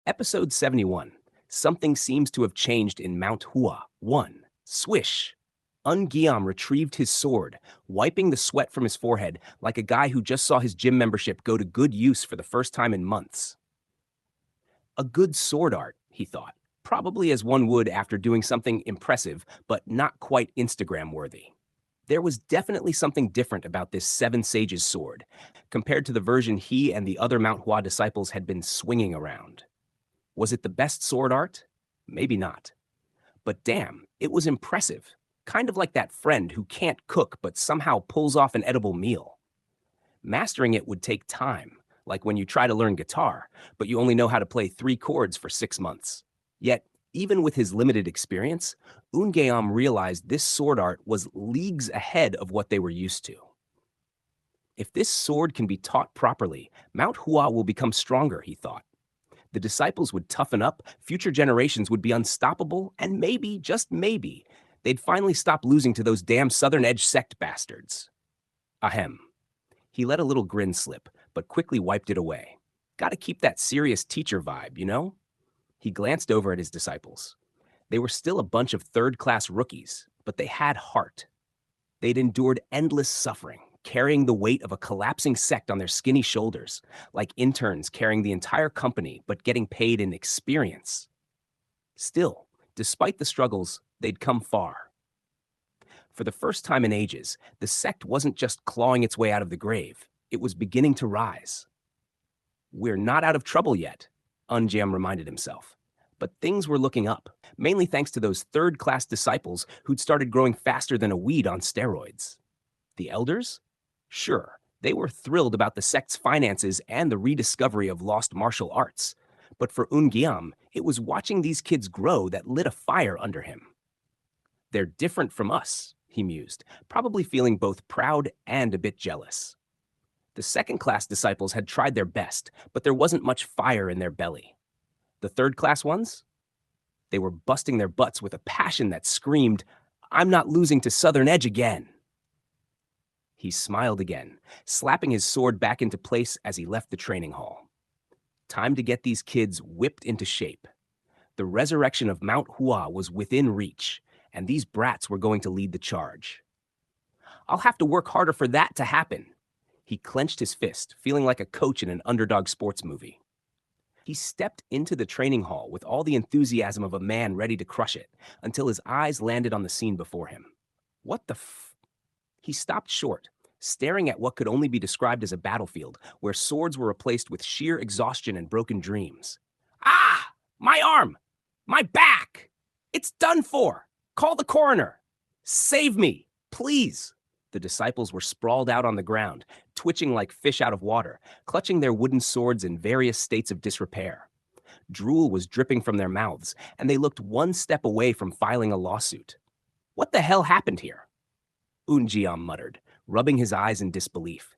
Episode 71. Something seems to have changed in Mount Hua. 1. Swish. Ungiam retrieved his sword, wiping the sweat from his forehead like a guy who just saw his gym membership go to good use for the first time in months. A good sword art, he thought, probably as one would after doing something impressive but not quite Instagram-worthy. There was definitely something different about this Seven Sages sword, compared to the version he and the other Mount Hua disciples had been swinging around. Was it the best sword art? Maybe not. But damn, it was impressive. Kind of like that friend who can't cook but somehow pulls off an edible meal. Mastering it would take time, like when you try to learn guitar, but you only know how to play 3 chords for 6 months. Yet, even with his limited experience, Ungeam realized this sword art was leagues ahead of what they were used to. If this sword can be taught properly, Mount Hua will become stronger, he thought. The disciples would toughen up, future generations would be unstoppable, and maybe, just maybe, they'd finally stop losing to those damn Southern Edge sect bastards. Ahem. He let a little grin slip, but quickly wiped it away. Gotta keep that serious teacher vibe, you know? He glanced over at his disciples. They were still a bunch of third-class rookies, but they had heart. They'd endured endless suffering, carrying the weight of a collapsing sect on their skinny shoulders, like interns carrying the entire company but getting paid in experience. Still, despite the struggles, they'd come far. For the first time in ages, the sect wasn't just clawing its way out of the grave, it was beginning to rise. We're not out of trouble yet, Unjam reminded himself. But things were looking up, mainly thanks to those third-class disciples who'd started growing faster than a weed on steroids. The elders? Sure, they were thrilled about the sect's finances and the rediscovery of lost martial arts. But for Ungiam, it was watching these kids grow that lit a fire under him. They're different from us, he mused, probably feeling both proud and a bit jealous. The second-class disciples had tried their best, but there wasn't much fire in their belly. The third-class ones? They were busting their butts with a passion that screamed, "I'm not losing to Southern Edge again." He smiled again, slapping his sword back into place as he left the training hall. Time to get these kids whipped into shape. The resurrection of Mount Hua was within reach, and these brats were going to lead the charge. I'll have to work harder for that to happen. He clenched his fist, feeling like a coach in an underdog sports movie. He stepped into the training hall with all the enthusiasm of a man ready to crush it, until his eyes landed on the scene before him. What the f... He stopped short, staring at what could only be described as a battlefield, where swords were replaced with sheer exhaustion and broken dreams. Ah! My arm! My back! It's done for! Call the coroner! Save me! Please! The disciples were sprawled out on the ground, twitching like fish out of water, clutching their wooden swords in various states of disrepair. Drool was dripping from their mouths, and they looked one step away from filing a lawsuit. What the hell happened here? Unjiam muttered, rubbing his eyes in disbelief.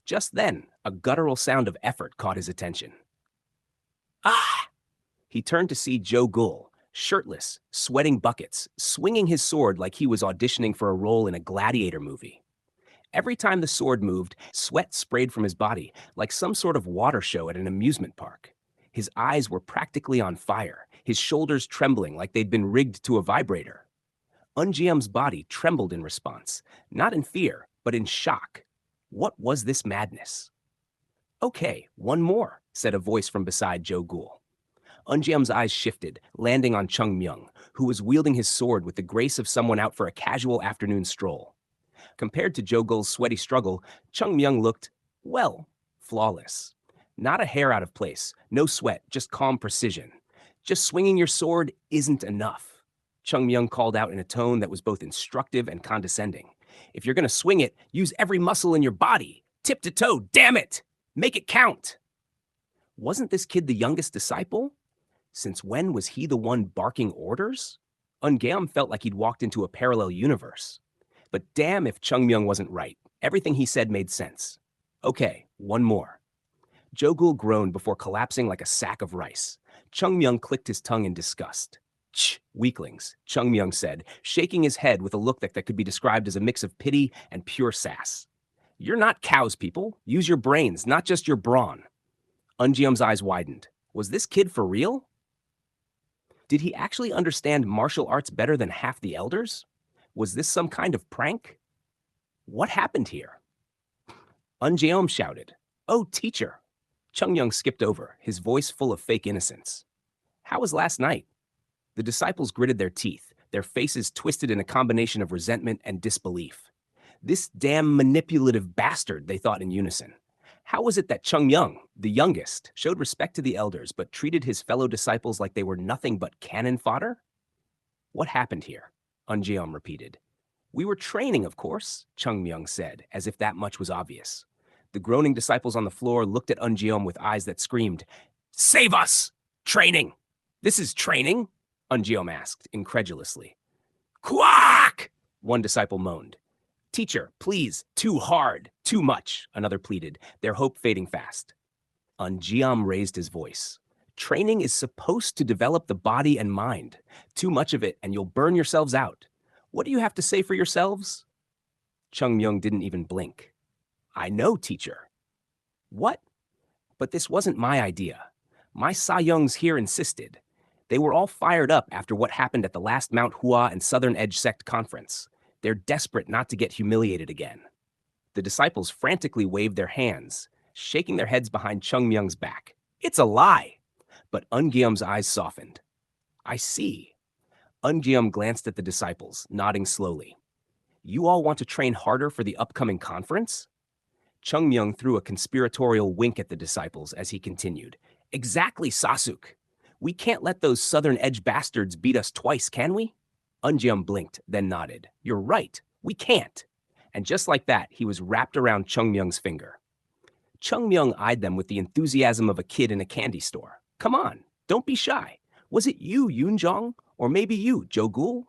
Just then, a guttural sound of effort caught his attention. Ah! He turned to see Joe Gul, shirtless, sweating buckets, swinging his sword like he was auditioning for a role in a gladiator movie. Every time the sword moved, sweat sprayed from his body like some sort of water show at an amusement park. His eyes were practically on fire, his shoulders trembling like they'd been rigged to a vibrator. Unjiam's body trembled in response, not in fear, but in shock. What was this madness? Okay, one more, said a voice from beside Joe Gul. Unjiam's eyes shifted, landing on Chung Myung, who was wielding his sword with the grace of someone out for a casual afternoon stroll. Compared to Joe Gul's sweaty struggle, Chung Myung looked, well, flawless. Not a hair out of place, no sweat, just calm precision. Just swinging your sword isn't enough. Chung Myung called out in a tone that was both instructive and condescending. If you're gonna swing it, use every muscle in your body. Tip to toe, damn it! Make it count! Wasn't this kid the youngest disciple? Since when was he the one barking orders? Ungeam felt like he'd walked into a parallel universe. But damn if Chung Myung wasn't right. Everything he said made sense. Okay, one more. Joe Gul groaned before collapsing like a sack of rice. Chung Myung clicked his tongue in disgust. Ch, weaklings, Chung Myung said, shaking his head with a look that could be described as a mix of pity and pure sass. You're not cows, people. Use your brains, not just your brawn. Unjiam's eyes widened. Was this kid for real? Did he actually understand martial arts better than half the elders? Was this some kind of prank? What happened here? Unjeom shouted, "Oh, teacher!" Chung Young skipped over, his voice full of fake innocence. How was last night? The disciples gritted their teeth, their faces twisted in a combination of resentment and disbelief. This damn manipulative bastard, they thought in unison. How was it that Chung Young, the youngest, showed respect to the elders but treated his fellow disciples like they were nothing but cannon fodder? What happened here? Unjeom repeated. We were training, of course, Chung Myung said, as if that much was obvious. The groaning disciples on the floor looked at Unjeom with eyes that screamed, Save us! Training! This is training? Unjeom asked, incredulously. Quack! One disciple moaned. Teacher, please, too hard, too much, another pleaded, their hope fading fast. Unjeom raised his voice. Training is supposed to develop the body and mind. Too much of it, and you'll burn yourselves out. What do you have to say for yourselves? Chung Myung didn't even blink. I know, teacher. What? But this wasn't my idea. My Sa-youngs here insisted. They were all fired up after what happened at the last Mount Hua and Southern Edge Sect conference. They're desperate not to get humiliated again. The disciples frantically waved their hands, shaking their heads behind Chung Myung's back. It's a lie! But Ungeum's eyes softened. I see. Ungeum glanced at the disciples, nodding slowly. You all want to train harder for the upcoming conference? Chung Myung threw a conspiratorial wink at the disciples as he continued. Exactly, Sasuk. We can't let those Southern Edge bastards beat us twice, can we? Unjeom blinked, then nodded. You're right, we can't. And just like that, he was wrapped around Chung Myung's finger. Chung Myung eyed them with the enthusiasm of a kid in a candy store. Come on, don't be shy. Was it you, Yoonjong? Or maybe you, Jo-gul?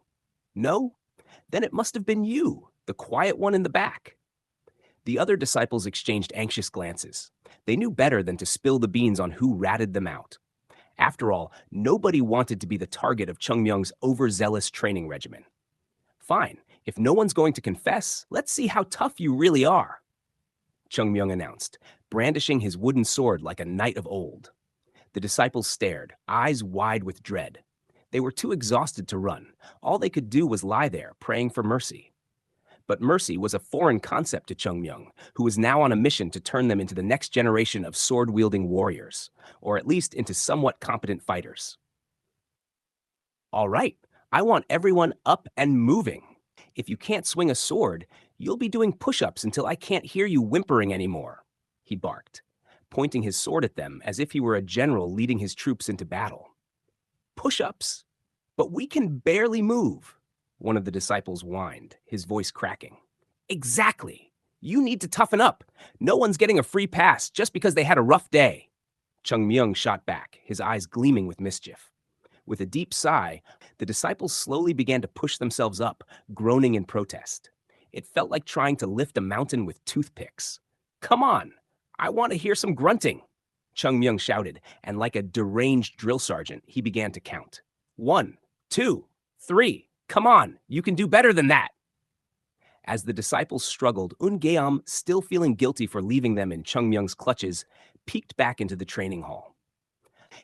No? Then it must have been you, the quiet one in the back. The other disciples exchanged anxious glances. They knew better than to spill the beans on who ratted them out. After all, nobody wanted to be the target of Chung Myung's overzealous training regimen. Fine, if no one's going to confess, let's see how tough you really are, Chung Myung announced, brandishing his wooden sword like a knight of old. The disciples stared, eyes wide with dread. They were too exhausted to run. All they could do was lie there, praying for mercy. But mercy was a foreign concept to Chung Myung, who was now on a mission to turn them into the next generation of sword-wielding warriors, or at least into somewhat competent fighters. All right, I want everyone up and moving. If you can't swing a sword, you'll be doing push-ups until I can't hear you whimpering anymore, he barked, pointing his sword at them as if he were a general leading his troops into battle. Push-ups? But we can barely move, one of the disciples whined, his voice cracking. Exactly. You need to toughen up. No one's getting a free pass just because they had a rough day. Chung Myung shot back, his eyes gleaming with mischief. With a deep sigh, the disciples slowly began to push themselves up, groaning in protest. It felt like trying to lift a mountain with toothpicks. Come on, I want to hear some grunting, Chung Myung shouted, and like a deranged drill sergeant, he began to count. 1, 2, 3. Come on, you can do better than that. As the disciples struggled, Ungeum, still feeling guilty for leaving them in Chung Myung's clutches, peeked back into the training hall.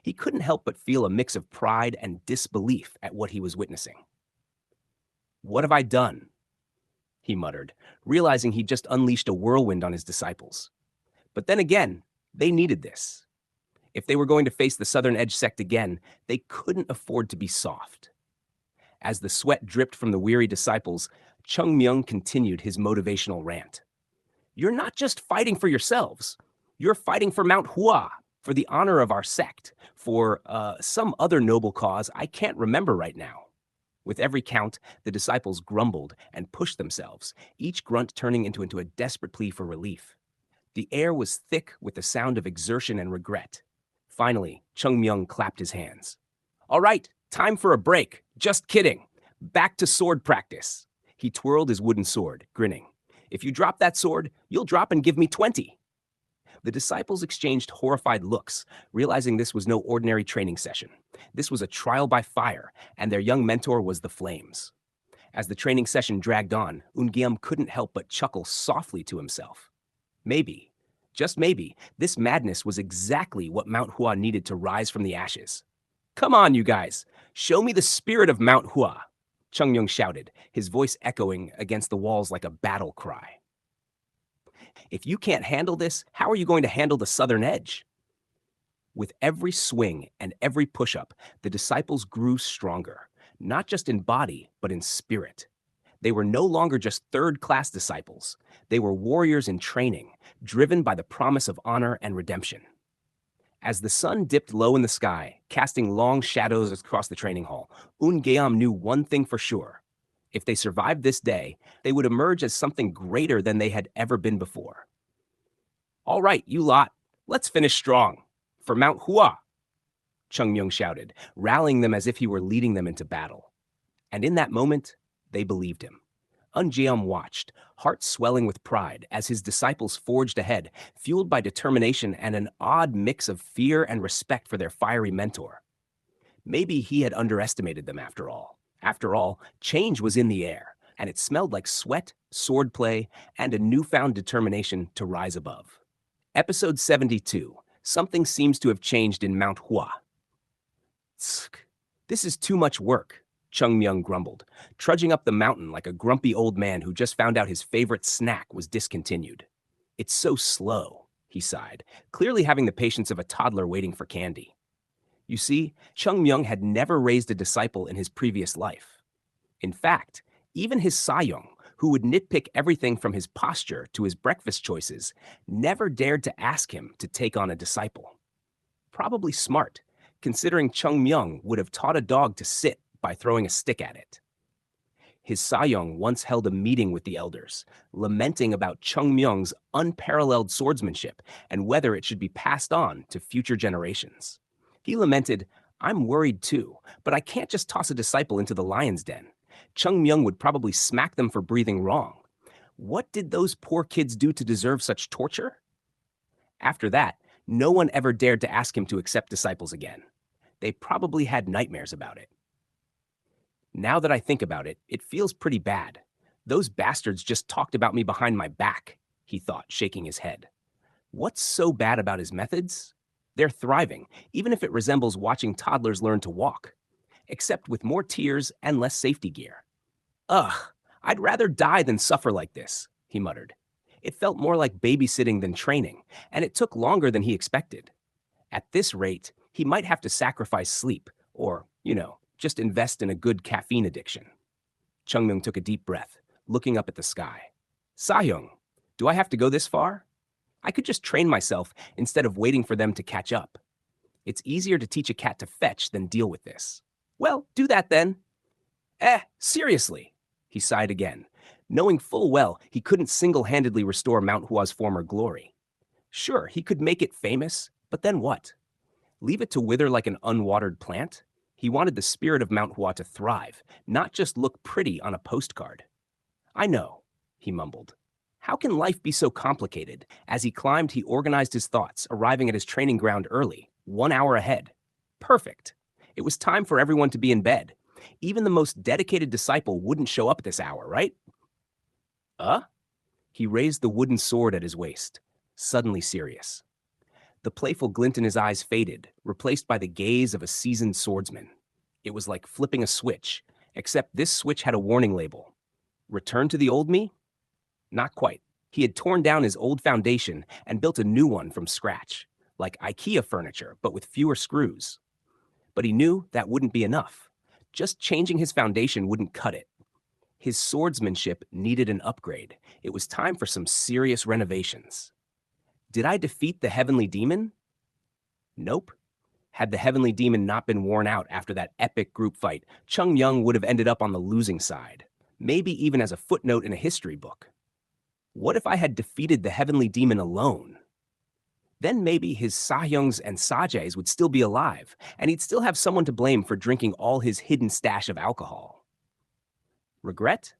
He couldn't help but feel a mix of pride and disbelief at what he was witnessing. What have I done? He muttered, realizing he'd just unleashed a whirlwind on his disciples. But then again, they needed this. If they were going to face the Southern Edge sect again, they couldn't afford to be soft. As the sweat dripped from the weary disciples, Chung Myung continued his motivational rant. You're not just fighting for yourselves. You're fighting for Mount Hua, for the honor of our sect, for some other noble cause I can't remember right now. With every count, the disciples grumbled and pushed themselves, each grunt turning into a desperate plea for relief. The air was thick with the sound of exertion and regret. Finally, Chung Myung clapped his hands. All right, time for a break. Just kidding. Back to sword practice. He twirled his wooden sword, grinning. If you drop that sword, you'll drop and give me 20. The disciples exchanged horrified looks, realizing this was no ordinary training session. This was a trial by fire, and their young mentor was the flames. As the training session dragged on, Ungeum couldn't help but chuckle softly to himself. Maybe, Just maybe, this madness was exactly what Mount Hua needed to rise from the ashes. Come on, you guys. Show me the spirit of Mount Hua, Chung Myung shouted, his voice echoing against the walls like a battle cry. If you can't handle this, how are you going to handle the southern edge? With every swing and every push-up, the disciples grew stronger, not just in body, but in spirit. They were no longer just third-class disciples. They were warriors in training, driven by the promise of honor and redemption. As the sun dipped low in the sky, casting long shadows across the training hall, Ungeam knew one thing for sure. If they survived this day, they would emerge as something greater than they had ever been before. All right, you lot, let's finish strong. For Mount Hua, Chung Myung shouted, rallying them as if he were leading them into battle. And in that moment, they believed him. Ungeam watched, heart swelling with pride, as his disciples forged ahead, fueled by determination and an odd mix of fear and respect for their fiery mentor. Maybe he had underestimated them after all. After all, change was in the air, and it smelled like sweat, swordplay, and a newfound determination to rise above. Episode 72. Something seems to have changed in Mount Hua. Tsk, this is too much work, Chung Myung grumbled, trudging up the mountain like a grumpy old man who just found out his favorite snack was discontinued. It's so slow, he sighed, clearly having the patience of a toddler waiting for candy. You see, Chung Myung had never raised a disciple in his previous life. In fact, even his Sayong, who would nitpick everything from his posture to his breakfast choices, never dared to ask him to take on a disciple. Probably smart, considering Chung Myung would have taught a dog to sit by throwing a stick at it. His Sayong once held a meeting with the elders, lamenting about Chung Myung's unparalleled swordsmanship and whether it should be passed on to future generations. He lamented, "I'm worried too, but I can't just toss a disciple into the lion's den. Chung Myung would probably smack them for breathing wrong. What did those poor kids do to deserve such torture?" After that, no one ever dared to ask him to accept disciples again. They probably had nightmares about it. Now that I think about it, it feels pretty bad. Those bastards just talked about me behind my back, he thought, shaking his head. What's so bad about his methods? They're thriving, even if it resembles watching toddlers learn to walk, except with more tears and less safety gear. Ugh, I'd rather die than suffer like this, he muttered. It felt more like babysitting than training, and it took longer than he expected. At this rate, he might have to sacrifice sleep, or, just invest in a good caffeine addiction. Chung Myung took a deep breath, looking up at the sky. Sahyung, do I have to go this far? I could just train myself instead of waiting for them to catch up. It's easier to teach a cat to fetch than deal with this. Well, do that then. Seriously, he sighed again, knowing full well he couldn't single-handedly restore Mount Hua's former glory. Sure, he could make it famous, but then what? Leave it to wither like an unwatered plant? He wanted the spirit of Mount Hua to thrive, not just look pretty on a postcard. I know, he mumbled. How can life be so complicated? As he climbed, he organized his thoughts, arriving at his training ground early, 1 hour ahead. Perfect. It was time for everyone to be in bed. Even the most dedicated disciple wouldn't show up at this hour, right? He raised the wooden sword at his waist, suddenly serious. The playful glint in his eyes faded, replaced by the gaze of a seasoned swordsman. It was like flipping a switch, except this switch had a warning label. Return to the old me? Not quite. He had torn down his old foundation and built a new one from scratch, like IKEA furniture, but with fewer screws. But he knew that wouldn't be enough. Just changing his foundation wouldn't cut it. His swordsmanship needed an upgrade. It was time for some serious renovations. Did I defeat the heavenly demon? Nope. Had the heavenly demon not been worn out after that epic group fight, Chung Myung would have ended up on the losing side, maybe even as a footnote in a history book. What if I had defeated the heavenly demon alone? Then maybe his Sahyungs and Sajays would still be alive, and he'd still have someone to blame for drinking all his hidden stash of alcohol. Regret?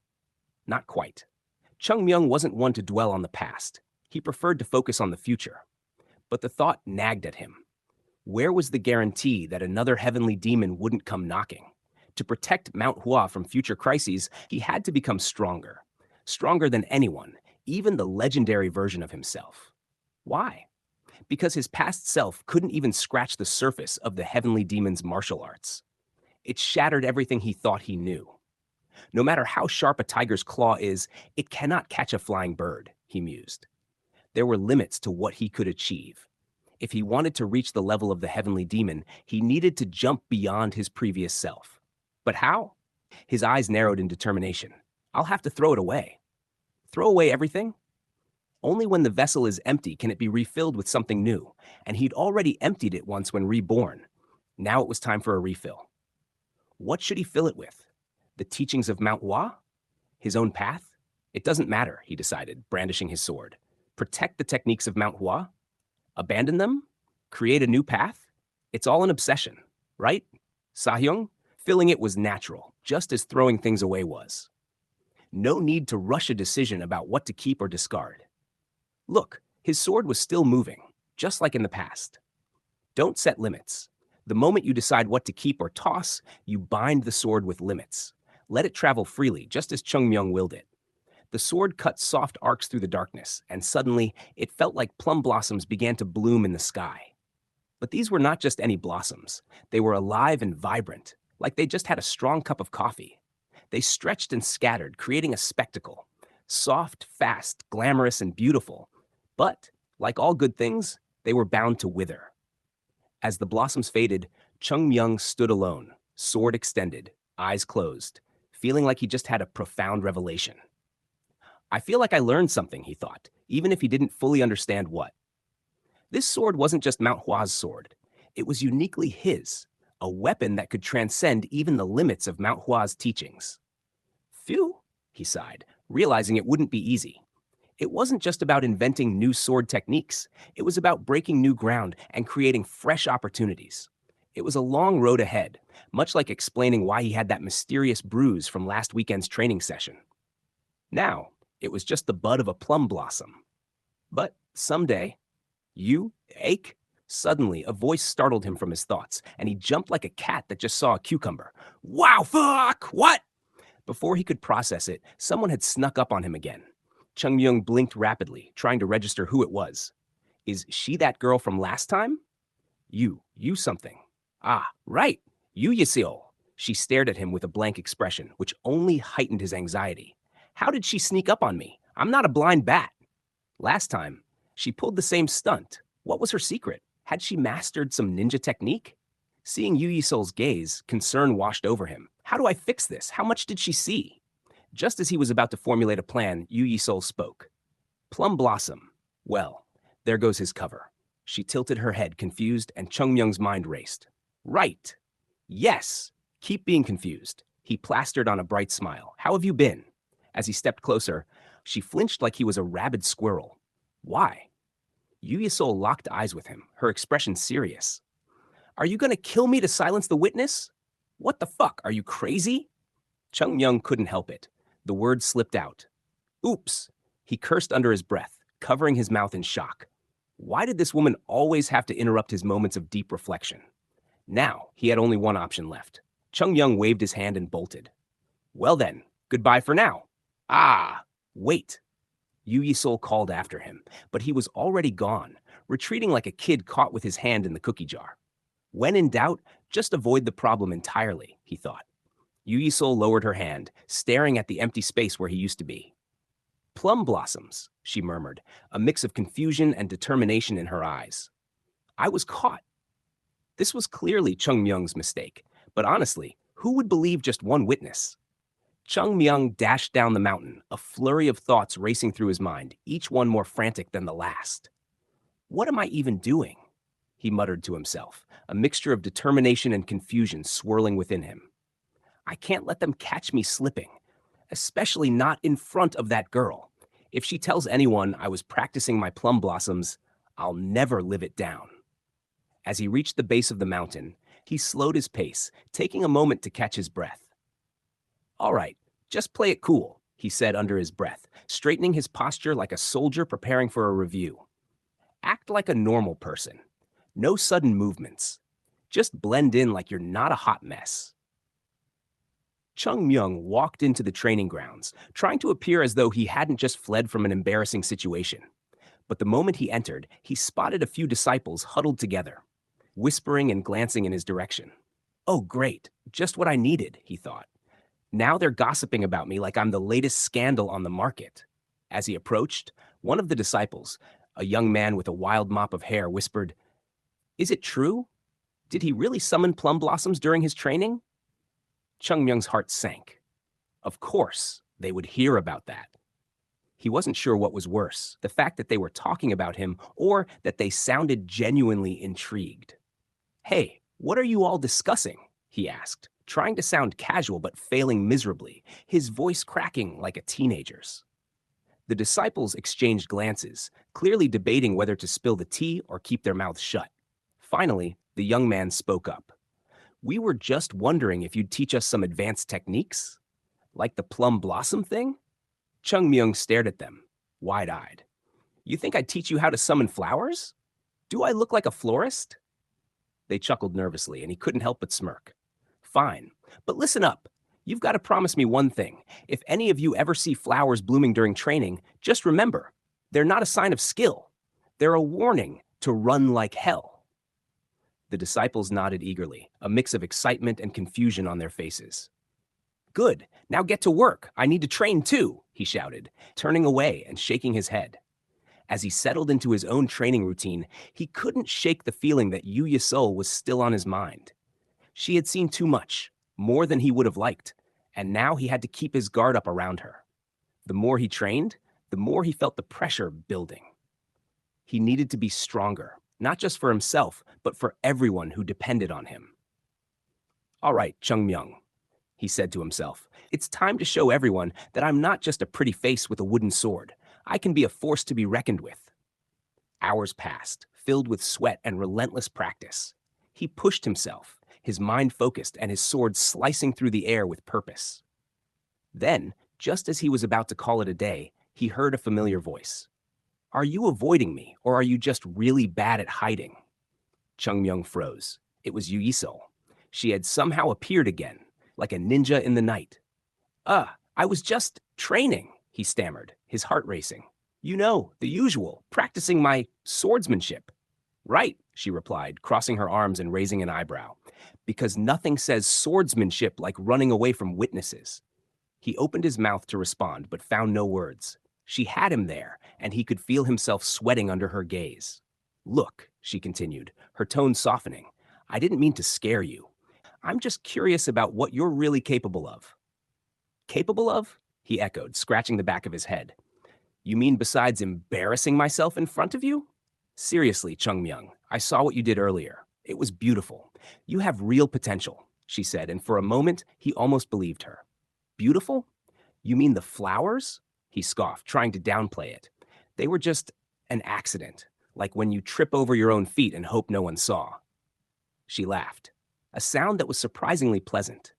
Not quite. Chung Myung wasn't one to dwell on the past. He preferred to focus on the future. But the thought nagged at him. Where was the guarantee that another heavenly demon wouldn't come knocking? To protect Mount Hua from future crises, he had to become stronger. Stronger than anyone, even the legendary version of himself. Why? Because his past self couldn't even scratch the surface of the heavenly demon's martial arts. It shattered everything he thought he knew. No matter how sharp a tiger's claw is, it cannot catch a flying bird, he mused. There were limits to what he could achieve. If he wanted to reach the level of the heavenly demon, he needed to jump beyond his previous self. But how? His eyes narrowed in determination. I'll have to throw it away. Throw away everything? Only when the vessel is empty can it be refilled with something new, and he'd already emptied it once when reborn. Now it was time for a refill. What should he fill it with? The teachings of Mount Hua? His own path? It doesn't matter, he decided, brandishing his sword. Protect the techniques of Mount Hua? Abandon them? Create a new path? It's all an obsession, right? Sahyung? Filling it was natural, just as throwing things away was. No need to rush a decision about what to keep or discard. Look, his sword was still moving, just like in the past. Don't set limits. The moment you decide what to keep or toss, you bind the sword with limits. Let it travel freely, just as Chung Myung willed it. The sword cut soft arcs through the darkness, and suddenly it felt like plum blossoms began to bloom in the sky. But these were not just any blossoms. They were alive and vibrant, like they just had a strong cup of coffee. They stretched and scattered, creating a spectacle. Soft, fast, glamorous, and beautiful. But, like all good things, they were bound to wither. As the blossoms faded, Chung Myung stood alone, sword extended, eyes closed, feeling like he just had a profound revelation. I feel like I learned something, he thought, even if he didn't fully understand what. This sword wasn't just Mount Hua's sword. It was uniquely his, a weapon that could transcend even the limits of Mount Hua's teachings. Phew, he sighed, realizing it wouldn't be easy. It wasn't just about inventing new sword techniques. It was about breaking new ground and creating fresh opportunities. It was a long road ahead, much like explaining why he had that mysterious bruise from last weekend's training session. Now, it was just the bud of a plum blossom. But someday, you ache? Suddenly, a voice startled him from his thoughts, and he jumped like a cat that just saw a cucumber. Wow, fuck! What? Before he could process it, someone had snuck up on him again. Chung Myung blinked rapidly, trying to register who it was. Is she that girl from last time? You something. Ah, right, you Yseol. She stared at him with a blank expression, which only heightened his anxiety. How did she sneak up on me? I'm not a blind bat. Last time, she pulled the same stunt. What was her secret? Had she mastered some ninja technique? Seeing Yu Yisol's gaze, concern washed over him. How do I fix this? How much did she see? Just as he was about to formulate a plan, Yu Yisol spoke. Plum Blossom. Well, there goes his cover. She tilted her head, confused, and Chung Myung's mind raced. Right. Yes. Keep being confused. He plastered on a bright smile. How have you been? As he stepped closer, she flinched like he was a rabid squirrel. Why? Yu Yisol locked eyes with him, her expression serious. Are you going to kill me to silence the witness? What the fuck? Are you crazy? Chung Myung couldn't help it. The words slipped out. Oops. He cursed under his breath, covering his mouth in shock. Why did this woman always have to interrupt his moments of deep reflection? Now, he had only one option left. Chung Myung waved his hand and bolted. Well then, goodbye for now. Ah, wait. Yu Yisol called after him, but he was already gone, retreating like a kid caught with his hand in the cookie jar. When in doubt, just avoid the problem entirely, he thought. Yu Yisol lowered her hand, staring at the empty space where he used to be. Plum blossoms, she murmured, a mix of confusion and determination in her eyes. I was caught. This was clearly Chung Myung's mistake, but honestly, who would believe just one witness? Chung Myung dashed down the mountain, a flurry of thoughts racing through his mind, each one more frantic than the last. What am I even doing? He muttered to himself, a mixture of determination and confusion swirling within him. I can't let them catch me slipping, especially not in front of that girl. If she tells anyone I was practicing my plum blossoms, I'll never live it down. As he reached the base of the mountain, he slowed his pace, taking a moment to catch his breath. All right, just play it cool, he said under his breath, straightening his posture like a soldier preparing for a review. Act like a normal person. No sudden movements. Just blend in like you're not a hot mess. Chung Myung walked into the training grounds, trying to appear as though he hadn't just fled from an embarrassing situation. But the moment he entered, he spotted a few disciples huddled together, whispering and glancing in his direction. Oh, great, just what I needed, he thought. Now they're gossiping about me like I'm the latest scandal on the market. As he approached, one of the disciples, a young man with a wild mop of hair, whispered, Is it true? Did he really summon plum blossoms during his training? Chung Myung's heart sank. Of course, they would hear about that. He wasn't sure what was worse, the fact that they were talking about him or that they sounded genuinely intrigued. Hey, what are you all discussing? He asked, trying to sound casual but failing miserably, his voice cracking like a teenager's. The disciples exchanged glances, clearly debating whether to spill the tea or keep their mouths shut. Finally, the young man spoke up. We were just wondering if you'd teach us some advanced techniques? Like the plum blossom thing? Chung Myung stared at them, wide-eyed. You think I'd teach you how to summon flowers? Do I look like a florist? They chuckled nervously, and he couldn't help but smirk. Fine, but listen up. You've got to promise me one thing. If any of you ever see flowers blooming during training, just remember, they're not a sign of skill. They're a warning to run like hell. The disciples nodded eagerly, a mix of excitement and confusion on their faces. Good, now get to work. I need to train too, he shouted, turning away and shaking his head. As he settled into his own training routine, he couldn't shake the feeling that Yu Yasol was still on his mind. She had seen too much, more than he would have liked, and now he had to keep his guard up around her. The more he trained, the more he felt the pressure building. He needed to be stronger, not just for himself, but for everyone who depended on him. All right, Chung Myung, he said to himself, it's time to show everyone that I'm not just a pretty face with a wooden sword. I can be a force to be reckoned with. Hours passed, filled with sweat and relentless practice. He pushed himself, his mind focused and his sword slicing through the air with purpose. Then, just as he was about to call it a day, he heard a familiar voice. Are you avoiding me, or are you just really bad at hiding? Chung Myung froze. It was Yu Yisol. She had somehow appeared again, like a ninja in the night. I was just training, he stammered, his heart racing. You know, the usual, practicing my swordsmanship. Right, she replied, crossing her arms and raising an eyebrow. Because nothing says swordsmanship like running away from witnesses. He opened his mouth to respond, but found no words. She had him there, and he could feel himself sweating under her gaze. Look, she continued, her tone softening. I didn't mean to scare you. I'm just curious about what you're really capable of. Capable of? He echoed, scratching the back of his head. You mean besides embarrassing myself in front of you? Seriously, Chung Myung, I saw what you did earlier. It was beautiful. You have real potential, she said, and for a moment, he almost believed her. Beautiful? You mean the flowers? He scoffed, trying to downplay it. They were just an accident, like when you trip over your own feet and hope no one saw. She laughed, a sound that was surprisingly pleasant.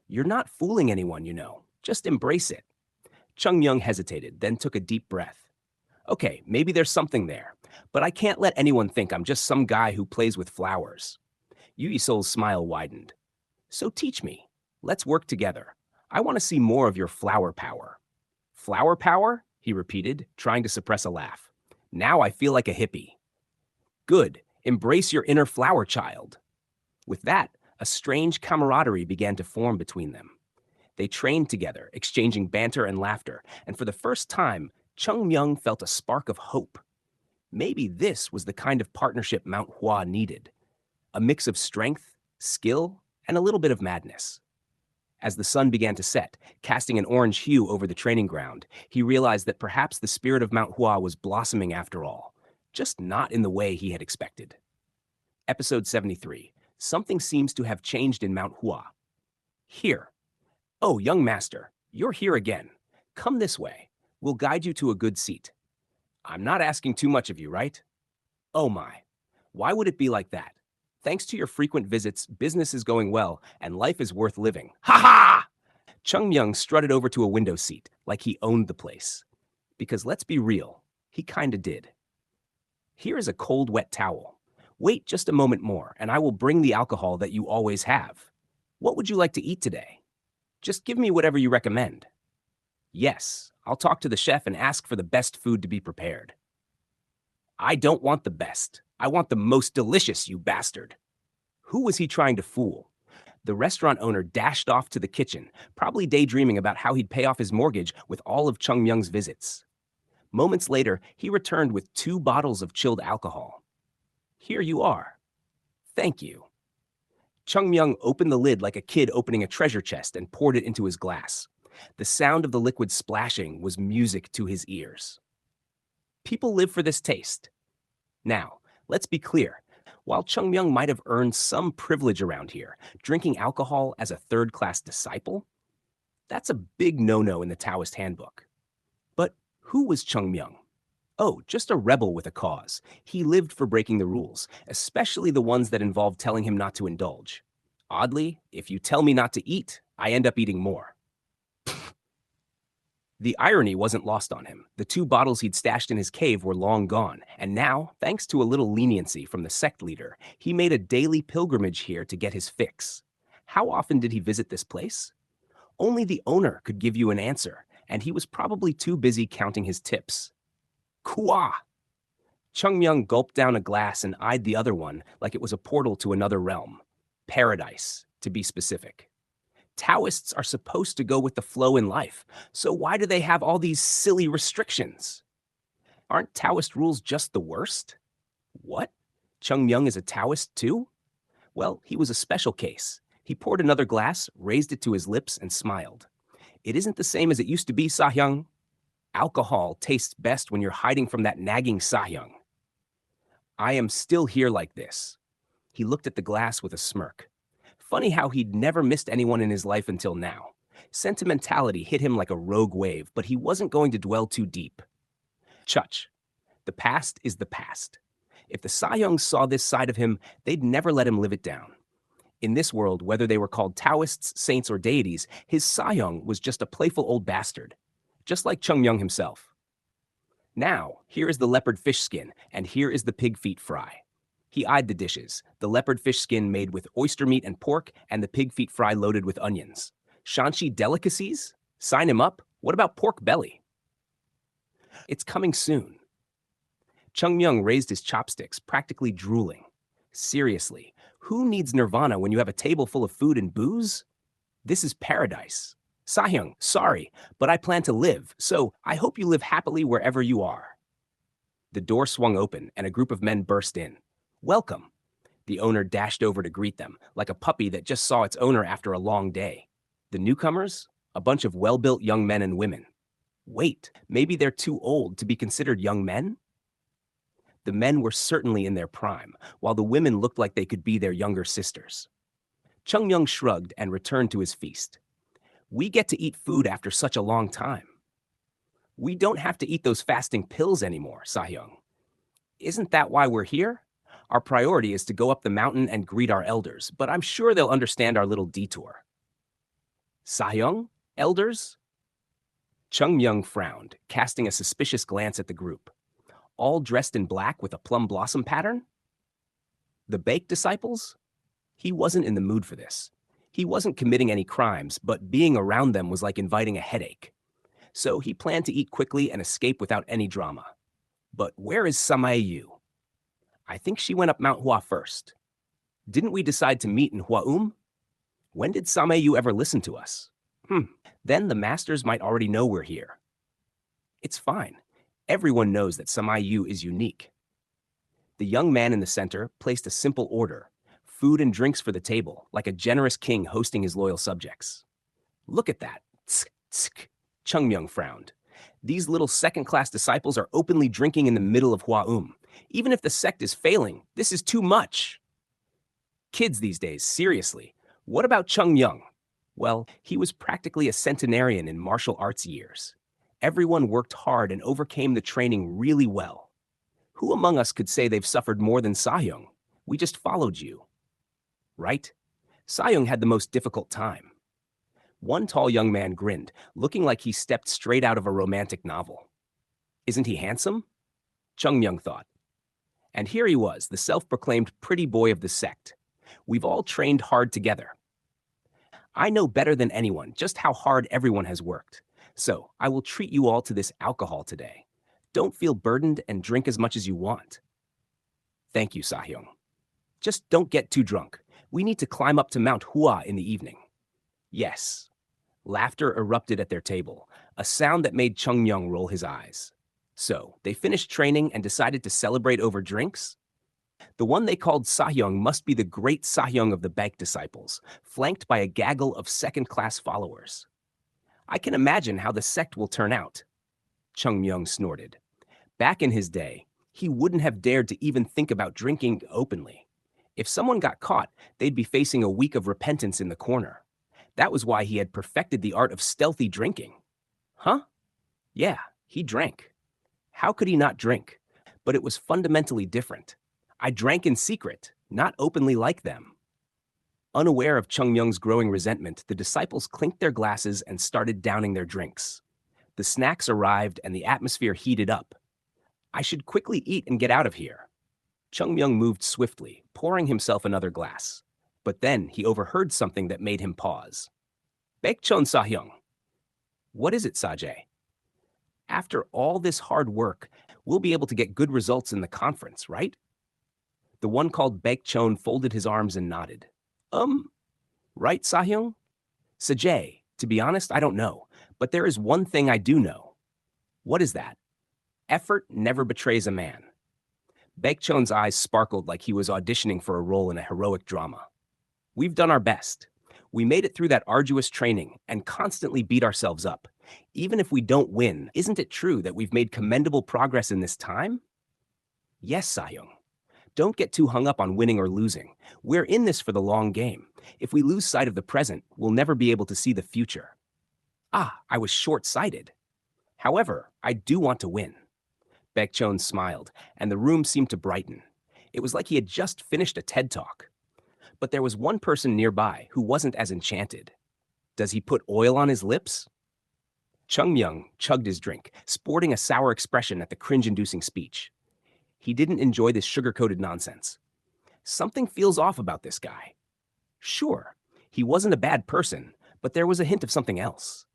You're not fooling anyone, you know. Just embrace it. Chung Myung hesitated, then took a deep breath. Okay, maybe there's something there, but I can't let anyone think I'm just some guy who plays with flowers. Yu Yisol's smile widened. So teach me. Let's work together. I want to see more of your flower power. Flower power? He repeated, trying to suppress a laugh. Now I feel like a hippie. Good. Embrace your inner flower child. With that, a strange camaraderie began to form between them. They trained together, exchanging banter and laughter, and for the first time, Chung Myung felt a spark of hope. Maybe this was the kind of partnership Mount Hua needed. A mix of strength, skill, and a little bit of madness. As the sun began to set, casting an orange hue over the training ground, he realized that perhaps the spirit of Mount Hua was blossoming after all, just not in the way he had expected. Episode 73. Something seems to have changed in Mount Hua. Here. Oh, young master, you're here again. Come this way. We'll guide you to a good seat. I'm not asking too much of you, right? Oh my. Why would it be like that? Thanks to your frequent visits, business is going well, and life is worth living. Ha ha! Chung Myung strutted over to a window seat, like he owned the place. Because let's be real, he kinda did. Here is a cold, wet towel. Wait just a moment more, and I will bring the alcohol that you always have. What would you like to eat today? Just give me whatever you recommend. Yes, I'll talk to the chef and ask for the best food to be prepared. I don't want the best. I want the most delicious, you bastard. Who was he trying to fool? The restaurant owner dashed off to the kitchen, probably daydreaming about how he'd pay off his mortgage with all of Chung Myung's visits. Moments later, he returned with 2 bottles of chilled alcohol. Here you are. Thank you. Chung Myung opened the lid like a kid opening a treasure chest and poured it into his glass. The sound of the liquid splashing was music to his ears. People live for this taste. Now, let's be clear. While Chung Myung might have earned some privilege around here, drinking alcohol as a third-class disciple, that's a big no-no in the Taoist handbook. But who was Chung Myung? Oh, just a rebel with a cause. He lived for breaking the rules, especially the ones that involved telling him not to indulge. Oddly, if you tell me not to eat, I end up eating more. The irony wasn't lost on him. The 2 bottles he'd stashed in his cave were long gone, and now, thanks to a little leniency from the sect leader, he made a daily pilgrimage here to get his fix. How often did he visit this place? Only the owner could give you an answer, and he was probably too busy counting his tips. Kua! Chung Myung gulped down a glass and eyed the other one like it was a portal to another realm. Paradise, to be specific. Taoists are supposed to go with the flow in life, so why do they have all these silly restrictions? Aren't Taoist rules just the worst? What? Chung Myung is a Taoist too? Well, he was a special case. He poured another glass, raised it to his lips, and smiled. It isn't the same as it used to be, Sahyung. Alcohol tastes best when you're hiding from that nagging Sahyung. I am still here like this. He looked at the glass with a smirk. Funny how he'd never missed anyone in his life until now. Sentimentality hit him like a rogue wave, but he wasn't going to dwell too deep. Chuch. The past is the past. If the Sahyungs saw this side of him, they'd never let him live it down. In this world, whether they were called Taoists, saints, or deities, his Sahyung was just a playful old bastard. Just like Chung Myung himself. Now, here is the leopard fish skin, and here is the pig feet fry. He eyed the dishes, the leopard fish skin made with oyster meat and pork, and the pig feet fry loaded with onions. Shanxi delicacies? Sign him up. What about pork belly? It's coming soon. Chung Myung raised his chopsticks, practically drooling. Seriously, who needs nirvana when you have a table full of food and booze? This is paradise. Sahyung, sorry, but I plan to live, so I hope you live happily wherever you are. The door swung open, and a group of men burst in. Welcome. The owner dashed over to greet them, like a puppy that just saw its owner after a long day. The newcomers? A bunch of well-built young men and women. Wait, maybe they're too old to be considered young men? The men were certainly in their prime, while the women looked like they could be their younger sisters. Chung Myung shrugged and returned to his feast. We get to eat food after such a long time. We don't have to eat those fasting pills anymore, Sahyung. Isn't that why we're here? Our priority is to go up the mountain and greet our elders, but I'm sure they'll understand our little detour. Sahyung? Elders? Chung Myung frowned, casting a suspicious glance at the group. All dressed in black with a plum blossom pattern? The baked disciples? He wasn't in the mood for this. He wasn't committing any crimes, but being around them was like inviting a headache. So he planned to eat quickly and escape without any drama. But where is Samae-yu? I think she went up Mount Hua first. Didn't we decide to meet in Hua? When did Samae-yu ever listen to us? Then the masters might already know we're here. It's fine. Everyone knows that Samae-yu is unique. The young man in the center placed a simple order, food and drinks for the table, like a generous king hosting his loyal subjects. Look at that. Tsk, tsk. Chung Myung frowned. These little second-class disciples are openly drinking in the middle of Hua. Even if the sect is failing, this is too much. Kids these days, seriously. What about Chung Myung? Well, he was practically a centenarian in martial arts years. Everyone worked hard and overcame the training really well. Who among us could say they've suffered more than Sahyung? We just followed you. Right? Sahyung had the most difficult time. One tall young man grinned, looking like he stepped straight out of a romantic novel. Isn't he handsome? Chung Myung thought. And here he was, the self-proclaimed pretty boy of the sect. We've all trained hard together. I know better than anyone just how hard everyone has worked. So I will treat you all to this alcohol today. Don't feel burdened and drink as much as you want. Thank you, Sahyung. Just don't get too drunk. We need to climb up to Mount Hua in the evening. Yes. Laughter erupted at their table, a sound that made Chung Myung roll his eyes. So, they finished training and decided to celebrate over drinks? The one they called Sahyung must be the great Sahyung of the Baek disciples, flanked by a gaggle of second-class followers. I can imagine how the sect will turn out. Chung Myung snorted. Back in his day, he wouldn't have dared to even think about drinking openly. If someone got caught, they'd be facing a week of repentance in the corner. That was why he had perfected the art of stealthy drinking. Huh? Yeah, he drank. How could he not drink? But it was fundamentally different. I drank in secret, not openly like them. Unaware of Chung Myung's growing resentment, the disciples clinked their glasses and started downing their drinks. The snacks arrived and the atmosphere heated up. I should quickly eat and get out of here. Chung Myung moved swiftly, pouring himself another glass. But then he overheard something that made him pause. Baekchon Sahyung. What is it, Sajay? After all this hard work, we'll be able to get good results in the conference, right? The one called Baekchon folded his arms and nodded. Right, Sahyung? Sajay, to be honest, I don't know. But there is one thing I do know. What is that? Effort never betrays a man. Baekchon's eyes sparkled like he was auditioning for a role in a heroic drama. We've done our best. We made it through that arduous training and constantly beat ourselves up. Even if we don't win, isn't it true that we've made commendable progress in this time? Yes, Sahyung. Don't get too hung up on winning or losing. We're in this for the long game. If we lose sight of the present, we'll never be able to see the future. I was short-sighted. However, I do want to win. Baekchon smiled, and the room seemed to brighten. It was like he had just finished a TED Talk. But there was one person nearby who wasn't as enchanted. Does he put oil on his lips? Chung Myung chugged his drink, sporting a sour expression at the cringe-inducing speech. He didn't enjoy this sugar-coated nonsense. Something feels off about this guy. Sure, he wasn't a bad person, but there was a hint of something else.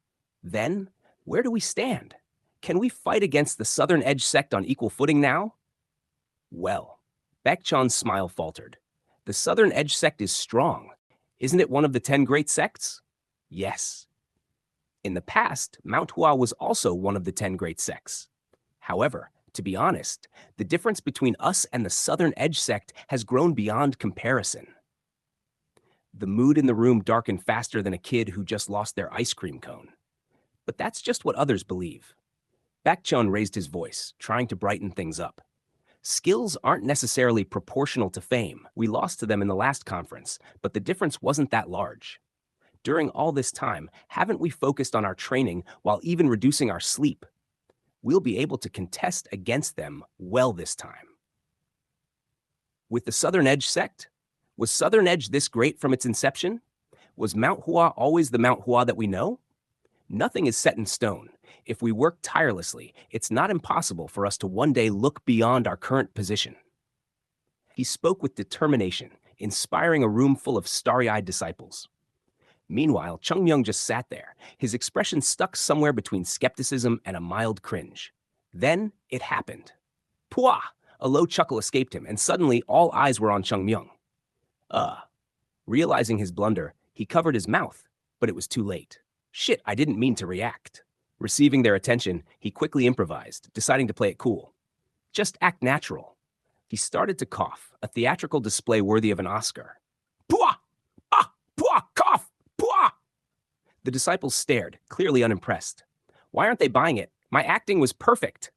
Then, where do we stand? Can we fight against the Southern Edge sect on equal footing now? Well, Baekchon's smile faltered. The Southern Edge sect is strong. Isn't it one of the 10 great sects? Yes. In the past, Mount Hua was also one of the 10 great sects. However, to be honest, the difference between us and the Southern Edge sect has grown beyond comparison. The mood in the room darkened faster than a kid who just lost their ice cream cone. But that's just what others believe. Baekchon raised his voice, trying to brighten things up. Skills aren't necessarily proportional to fame. We lost to them in the last conference, but the difference wasn't that large. During all this time, haven't we focused on our training while even reducing our sleep? We'll be able to contest against them well this time. With the Southern Edge sect? Was Southern Edge this great from its inception? Was Mount Hua always the Mount Hua that we know? Nothing is set in stone. If we work tirelessly, it's not impossible for us to one day look beyond our current position. He spoke with determination, inspiring a room full of starry-eyed disciples. Meanwhile, Chung Myung just sat there, his expression stuck somewhere between skepticism and a mild cringe. Then it happened. Pwah! A low chuckle escaped him, and suddenly all eyes were on Chung Myung. Realizing his blunder, he covered his mouth, but it was too late. Shit, I didn't mean to react. Receiving their attention, he quickly improvised, deciding to play it cool. Just act natural. He started to cough, a theatrical display worthy of an Oscar. Pwah! Pwah! Cough! Pwah! The disciples stared, clearly unimpressed. Why aren't they buying it? My acting was perfect.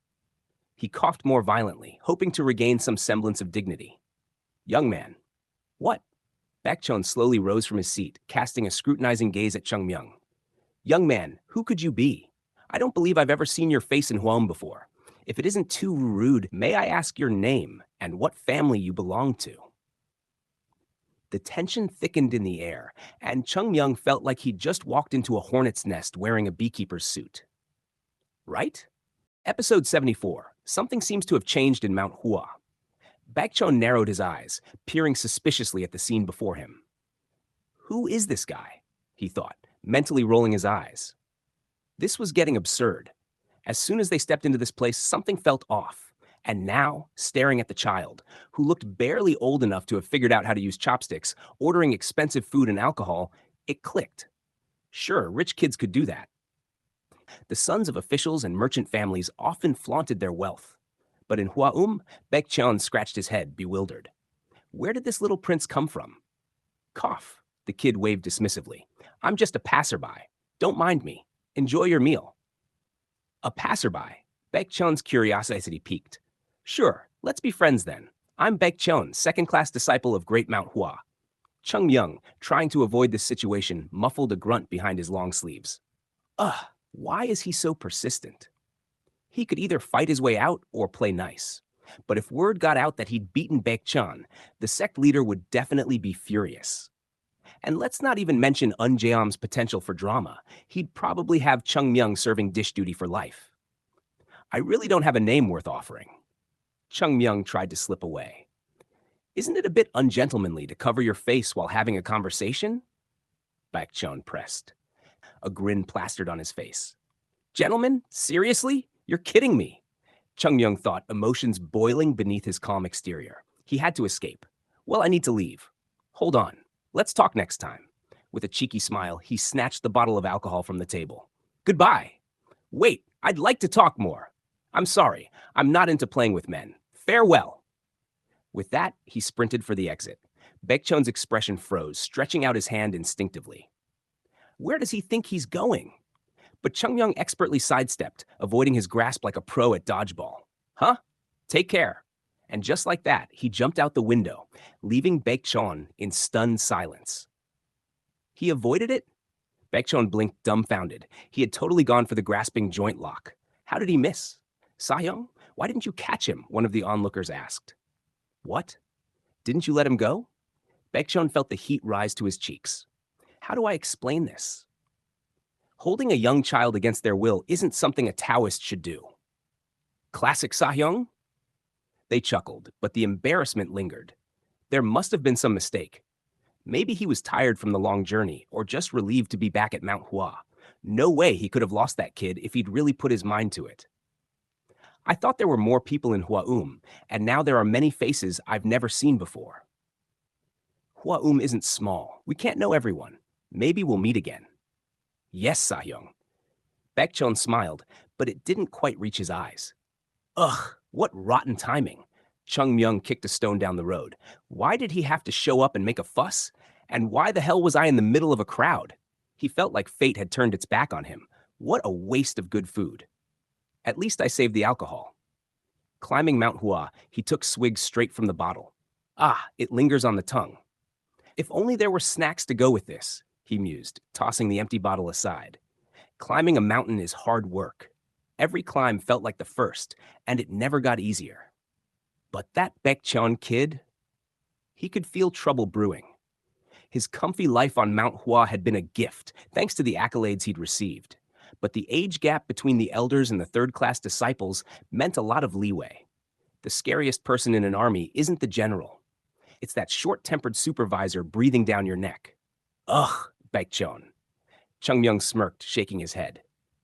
He coughed more violently, hoping to regain some semblance of dignity. Young man. What? Baekchon slowly rose from his seat, casting a scrutinizing gaze at Chung Myung. Young man, who could you be? I don't believe I've ever seen your face in Hwam before. If it isn't too rude, may I ask your name and what family you belong to? The tension thickened in the air, and Chung Myung felt like he'd just walked into a hornet's nest wearing a beekeeper's suit. Right? Episode 74. Something seems to have changed in Mount Hua. Baekchon narrowed his eyes, peering suspiciously at the scene before him. Who is this guy? He thought, mentally rolling his eyes. This was getting absurd. As soon as they stepped into this place, something felt off. And now, staring at the child, who looked barely old enough to have figured out how to use chopsticks, ordering expensive food and alcohol, it clicked. Sure, rich kids could do that. The sons of officials and merchant families often flaunted their wealth. But in Hua Baekcheon scratched his head, bewildered. Where did this little prince come from? Cough. The kid waved dismissively. I'm just a passerby. Don't mind me. Enjoy your meal. A passerby. Baekcheon's curiosity piqued. Sure, let's be friends then. I'm Baekcheon, second-class disciple of Great Mount Hua. Chung Myung, trying to avoid this situation, muffled a grunt behind his long sleeves. Ugh, why is he so persistent? He could either fight his way out or play nice. But if word got out that he'd beaten Baekcheon, the sect leader would definitely be furious. And let's not even mention Unjaeom's potential for drama. He'd probably have Chung Myung serving dish duty for life. I really don't have a name worth offering. Chung Myung tried to slip away. Isn't it a bit ungentlemanly to cover your face while having a conversation? Baekcheon pressed. A grin plastered on his face. Gentlemen, seriously? You're kidding me. Chung Myung thought, emotions boiling beneath his calm exterior. He had to escape. Well, I need to leave. Hold on. Let's talk next time. With a cheeky smile, he snatched the bottle of alcohol from the table. Goodbye. Wait, I'd like to talk more. I'm sorry. I'm not into playing with men. Farewell. With that, he sprinted for the exit. Baekcheon's expression froze, stretching out his hand instinctively. Where does he think he's going? But Chung Myung expertly sidestepped, avoiding his grasp like a pro at dodgeball. Huh? Take care. And just like that, he jumped out the window, leaving Baekcheon in stunned silence. He avoided it? Baekcheon blinked dumbfounded. He had totally gone for the grasping joint lock. How did he miss? Sahyung, why didn't you catch him? One of the onlookers asked. What? Didn't you let him go? Baekcheon felt the heat rise to his cheeks. How do I explain this? Holding a young child against their will isn't something a Taoist should do. Classic Sahyung? They chuckled, but the embarrassment lingered. There must have been some mistake. Maybe he was tired from the long journey, or just relieved to be back at Mount Hua. No way he could have lost that kid if he'd really put his mind to it. I thought there were more people in Hua and now there are many faces I've never seen before. Hua isn't small. We can't know everyone. Maybe we'll meet again. Yes, Sahyung. Baekcheon smiled, but it didn't quite reach his eyes. Ugh, what rotten timing. Chung Myung kicked a stone down the road. Why did he have to show up and make a fuss? And why the hell was I in the middle of a crowd? He felt like fate had turned its back on him. What a waste of good food. At least I saved the alcohol. Climbing Mount Hua, he took swigs straight from the bottle. Ah, it lingers on the tongue. If only there were snacks to go with this, he mused, tossing the empty bottle aside. Climbing a mountain is hard work. Every climb felt like the first, and it never got easier. But that Baekcheon kid, he could feel trouble brewing. His comfy life on Mount Hua had been a gift, thanks to the accolades he'd received. But the age gap between the elders and the third-class disciples meant a lot of leeway. The scariest person in an army isn't the general. It's that short-tempered supervisor breathing down your neck. Ugh, Baekcheon. Chung Myung smirked, shaking his head.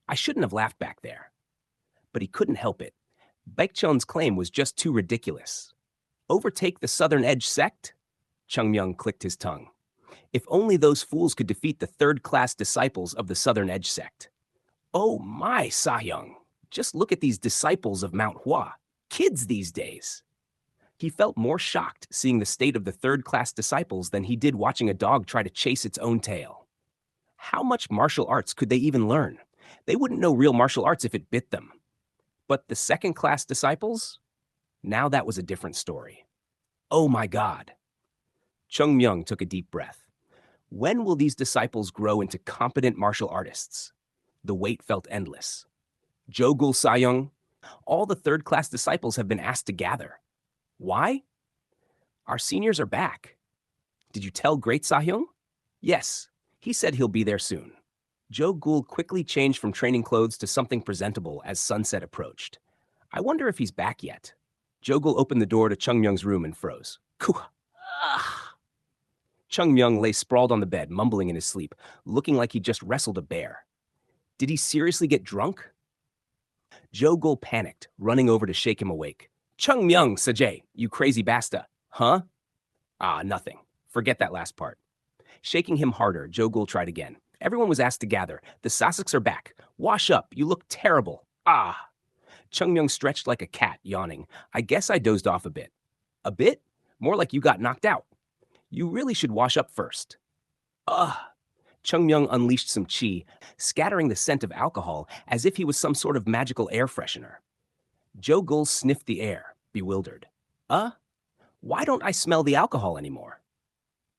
I shouldn't have laughed back there. But he couldn't help it. Baekcheon's claim was just too ridiculous. Overtake the Southern Edge sect? Chung Myung clicked his tongue. If only those fools could defeat the third-class disciples of the Southern Edge sect. Oh my, Sahyung. Just look at these disciples of Mount Hua. Kids these days. He felt more shocked seeing the state of the third-class disciples than he did watching a dog try to chase its own tail. How much martial arts could they even learn? They wouldn't know real martial arts if it bit them. But the second-class disciples? Now that was a different story. Oh my God. Chung Myung took a deep breath. When will these disciples grow into competent martial artists? The wait felt endless. Jogul Sahyung, all the third-class disciples have been asked to gather. Why? Our seniors are back. Did you tell Great Sahyung? Yes, he said he'll be there soon. Jogul quickly changed from training clothes to something presentable as sunset approached. I wonder if he's back yet. Jogul opened the door to Chung Myung's room and froze. Chung Myung lay sprawled on the bed, mumbling in his sleep, looking like he just wrestled a bear. Did he seriously get drunk? Jo Gul panicked, running over to shake him awake. Chung Myung, Sajay, you crazy basta. Huh? Ah, nothing. Forget that last part. Shaking him harder, Jo Gul tried again. Everyone was asked to gather. The Sassaks are back. Wash up. You look terrible. Ah. Chung Myung stretched like a cat, yawning. I guess I dozed off a bit. A bit? More like you got knocked out. You really should wash up first. Ugh. Chung Myung unleashed some chi, scattering the scent of alcohol as if he was some sort of magical air freshener. Jo Gul sniffed the air, bewildered. Why don't I smell the alcohol anymore?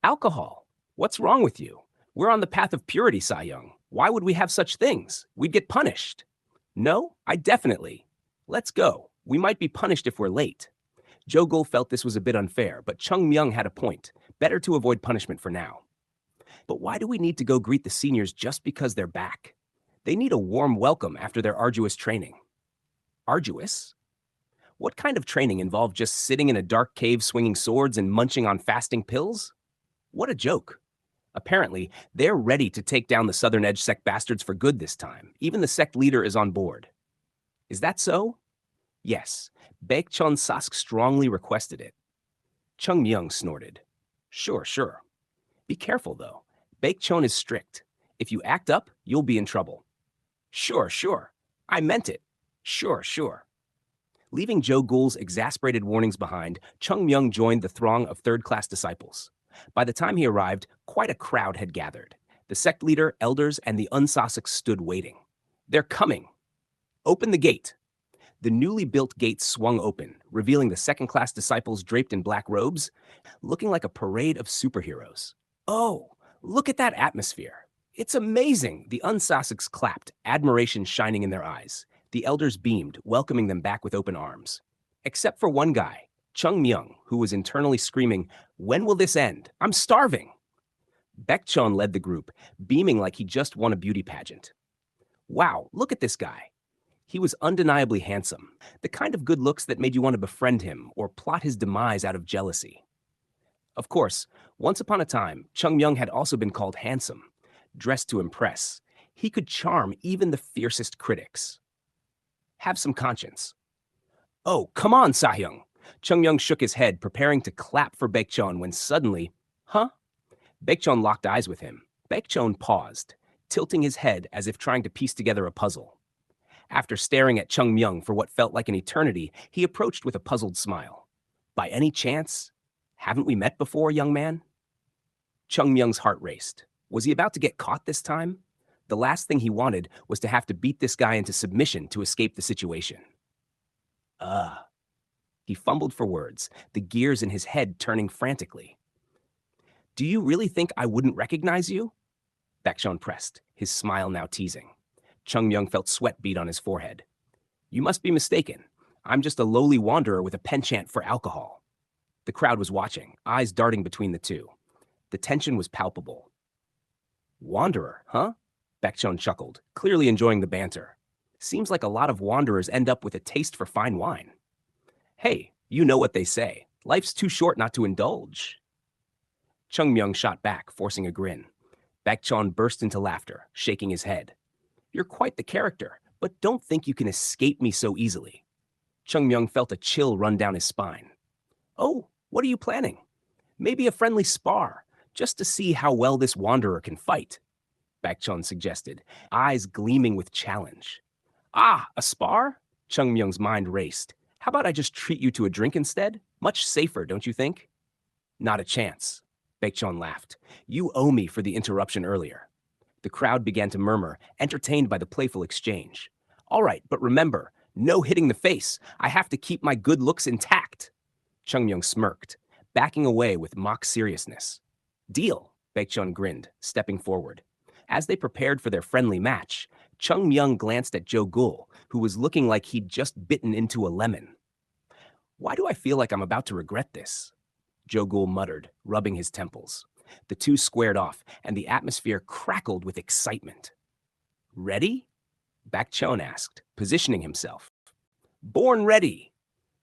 Alcohol? What's wrong with you? We're on the path of purity, Sa-young. Why would we have such things? We'd get punished. No, I definitely. Let's go. We might be punished if we're late. Jo Gul felt this was a bit unfair, but Chung Myung had a point. Better to avoid punishment for now. But why do we need to go greet the seniors just because they're back? They need a warm welcome after their arduous training. Arduous? What kind of training involved just sitting in a dark cave swinging swords and munching on fasting pills? What a joke. Apparently, they're ready to take down the Southern Edge sect bastards for good this time. Even the sect leader is on board. Is that so? Yes. Baekchon Sask strongly requested it. Chung Myung snorted. Sure. Be careful, though. Baekchon is strict. If you act up, you'll be in trouble. Sure. I meant it. Sure. Leaving Jo Gul's exasperated warnings behind, Chung Myung joined the throng of third-class disciples. By the time he arrived, quite a crowd had gathered. The sect leader, elders, and the Unsassaks stood waiting. They're coming. Open the gate. The newly built gate swung open, revealing the second-class disciples draped in black robes, looking like a parade of superheroes. Oh, look at that atmosphere. It's amazing. The Unsassaks clapped, admiration shining in their eyes. The elders beamed, welcoming them back with open arms. Except for one guy, Chung Myung, who was internally screaming, "When will this end? I'm starving!" Baekchon led the group, beaming like he just won a beauty pageant. Wow, look at this guy. He was undeniably handsome, the kind of good looks that made you want to befriend him or plot his demise out of jealousy. Of course, once upon a time, Chung Myung had also been called handsome. Dressed to impress, he could charm even the fiercest critics. Have some conscience. Oh, come on, Sahyung. Chung Myung shook his head, preparing to clap for Baekchon when suddenly, Baekchon locked eyes with him. Baekchon paused, tilting his head as if trying to piece together a puzzle. After staring at Chung Myung for what felt like an eternity, he approached with a puzzled smile. By any chance, haven't we met before, young man? Chung Myung's heart raced. Was he about to get caught this time? The last thing he wanted was to have to beat this guy into submission to escape the situation. He fumbled for words, the gears in his head turning frantically. Do you really think I wouldn't recognize you? Baekchon pressed, his smile now teasing. Chung Myung felt sweat bead on his forehead. You must be mistaken. I'm just a lowly wanderer with a penchant for alcohol. The crowd was watching, eyes darting between the two. The tension was palpable. Wanderer, huh? Baekchon chuckled, clearly enjoying the banter. Seems like a lot of wanderers end up with a taste for fine wine. Hey, you know what they say. Life's too short not to indulge. Chung Myung shot back, forcing a grin. Baekchon burst into laughter, shaking his head. You're quite the character, but don't think you can escape me so easily. Chung Myung felt a chill run down his spine. Oh, what are you planning? Maybe a friendly spar, just to see how well this wanderer can fight, Baekchon suggested, eyes gleaming with challenge. Ah, a spar? Chung Myung's mind raced. How about I just treat you to a drink instead? Much safer, don't you think? Not a chance. Baekchon laughed. You owe me for the interruption earlier. The crowd began to murmur, entertained by the playful exchange. All right, but remember, no hitting the face. I have to keep my good looks intact. Chung Myung smirked, backing away with mock seriousness. Deal, Baekchon grinned, stepping forward. As they prepared for their friendly match, Chung Myung glanced at Jo Gul, who was looking like he'd just bitten into a lemon. Why do I feel like I'm about to regret this? Jo Gul muttered, rubbing his temples. The two squared off, and the atmosphere crackled with excitement. Ready? Baekchon asked, positioning himself. Born ready,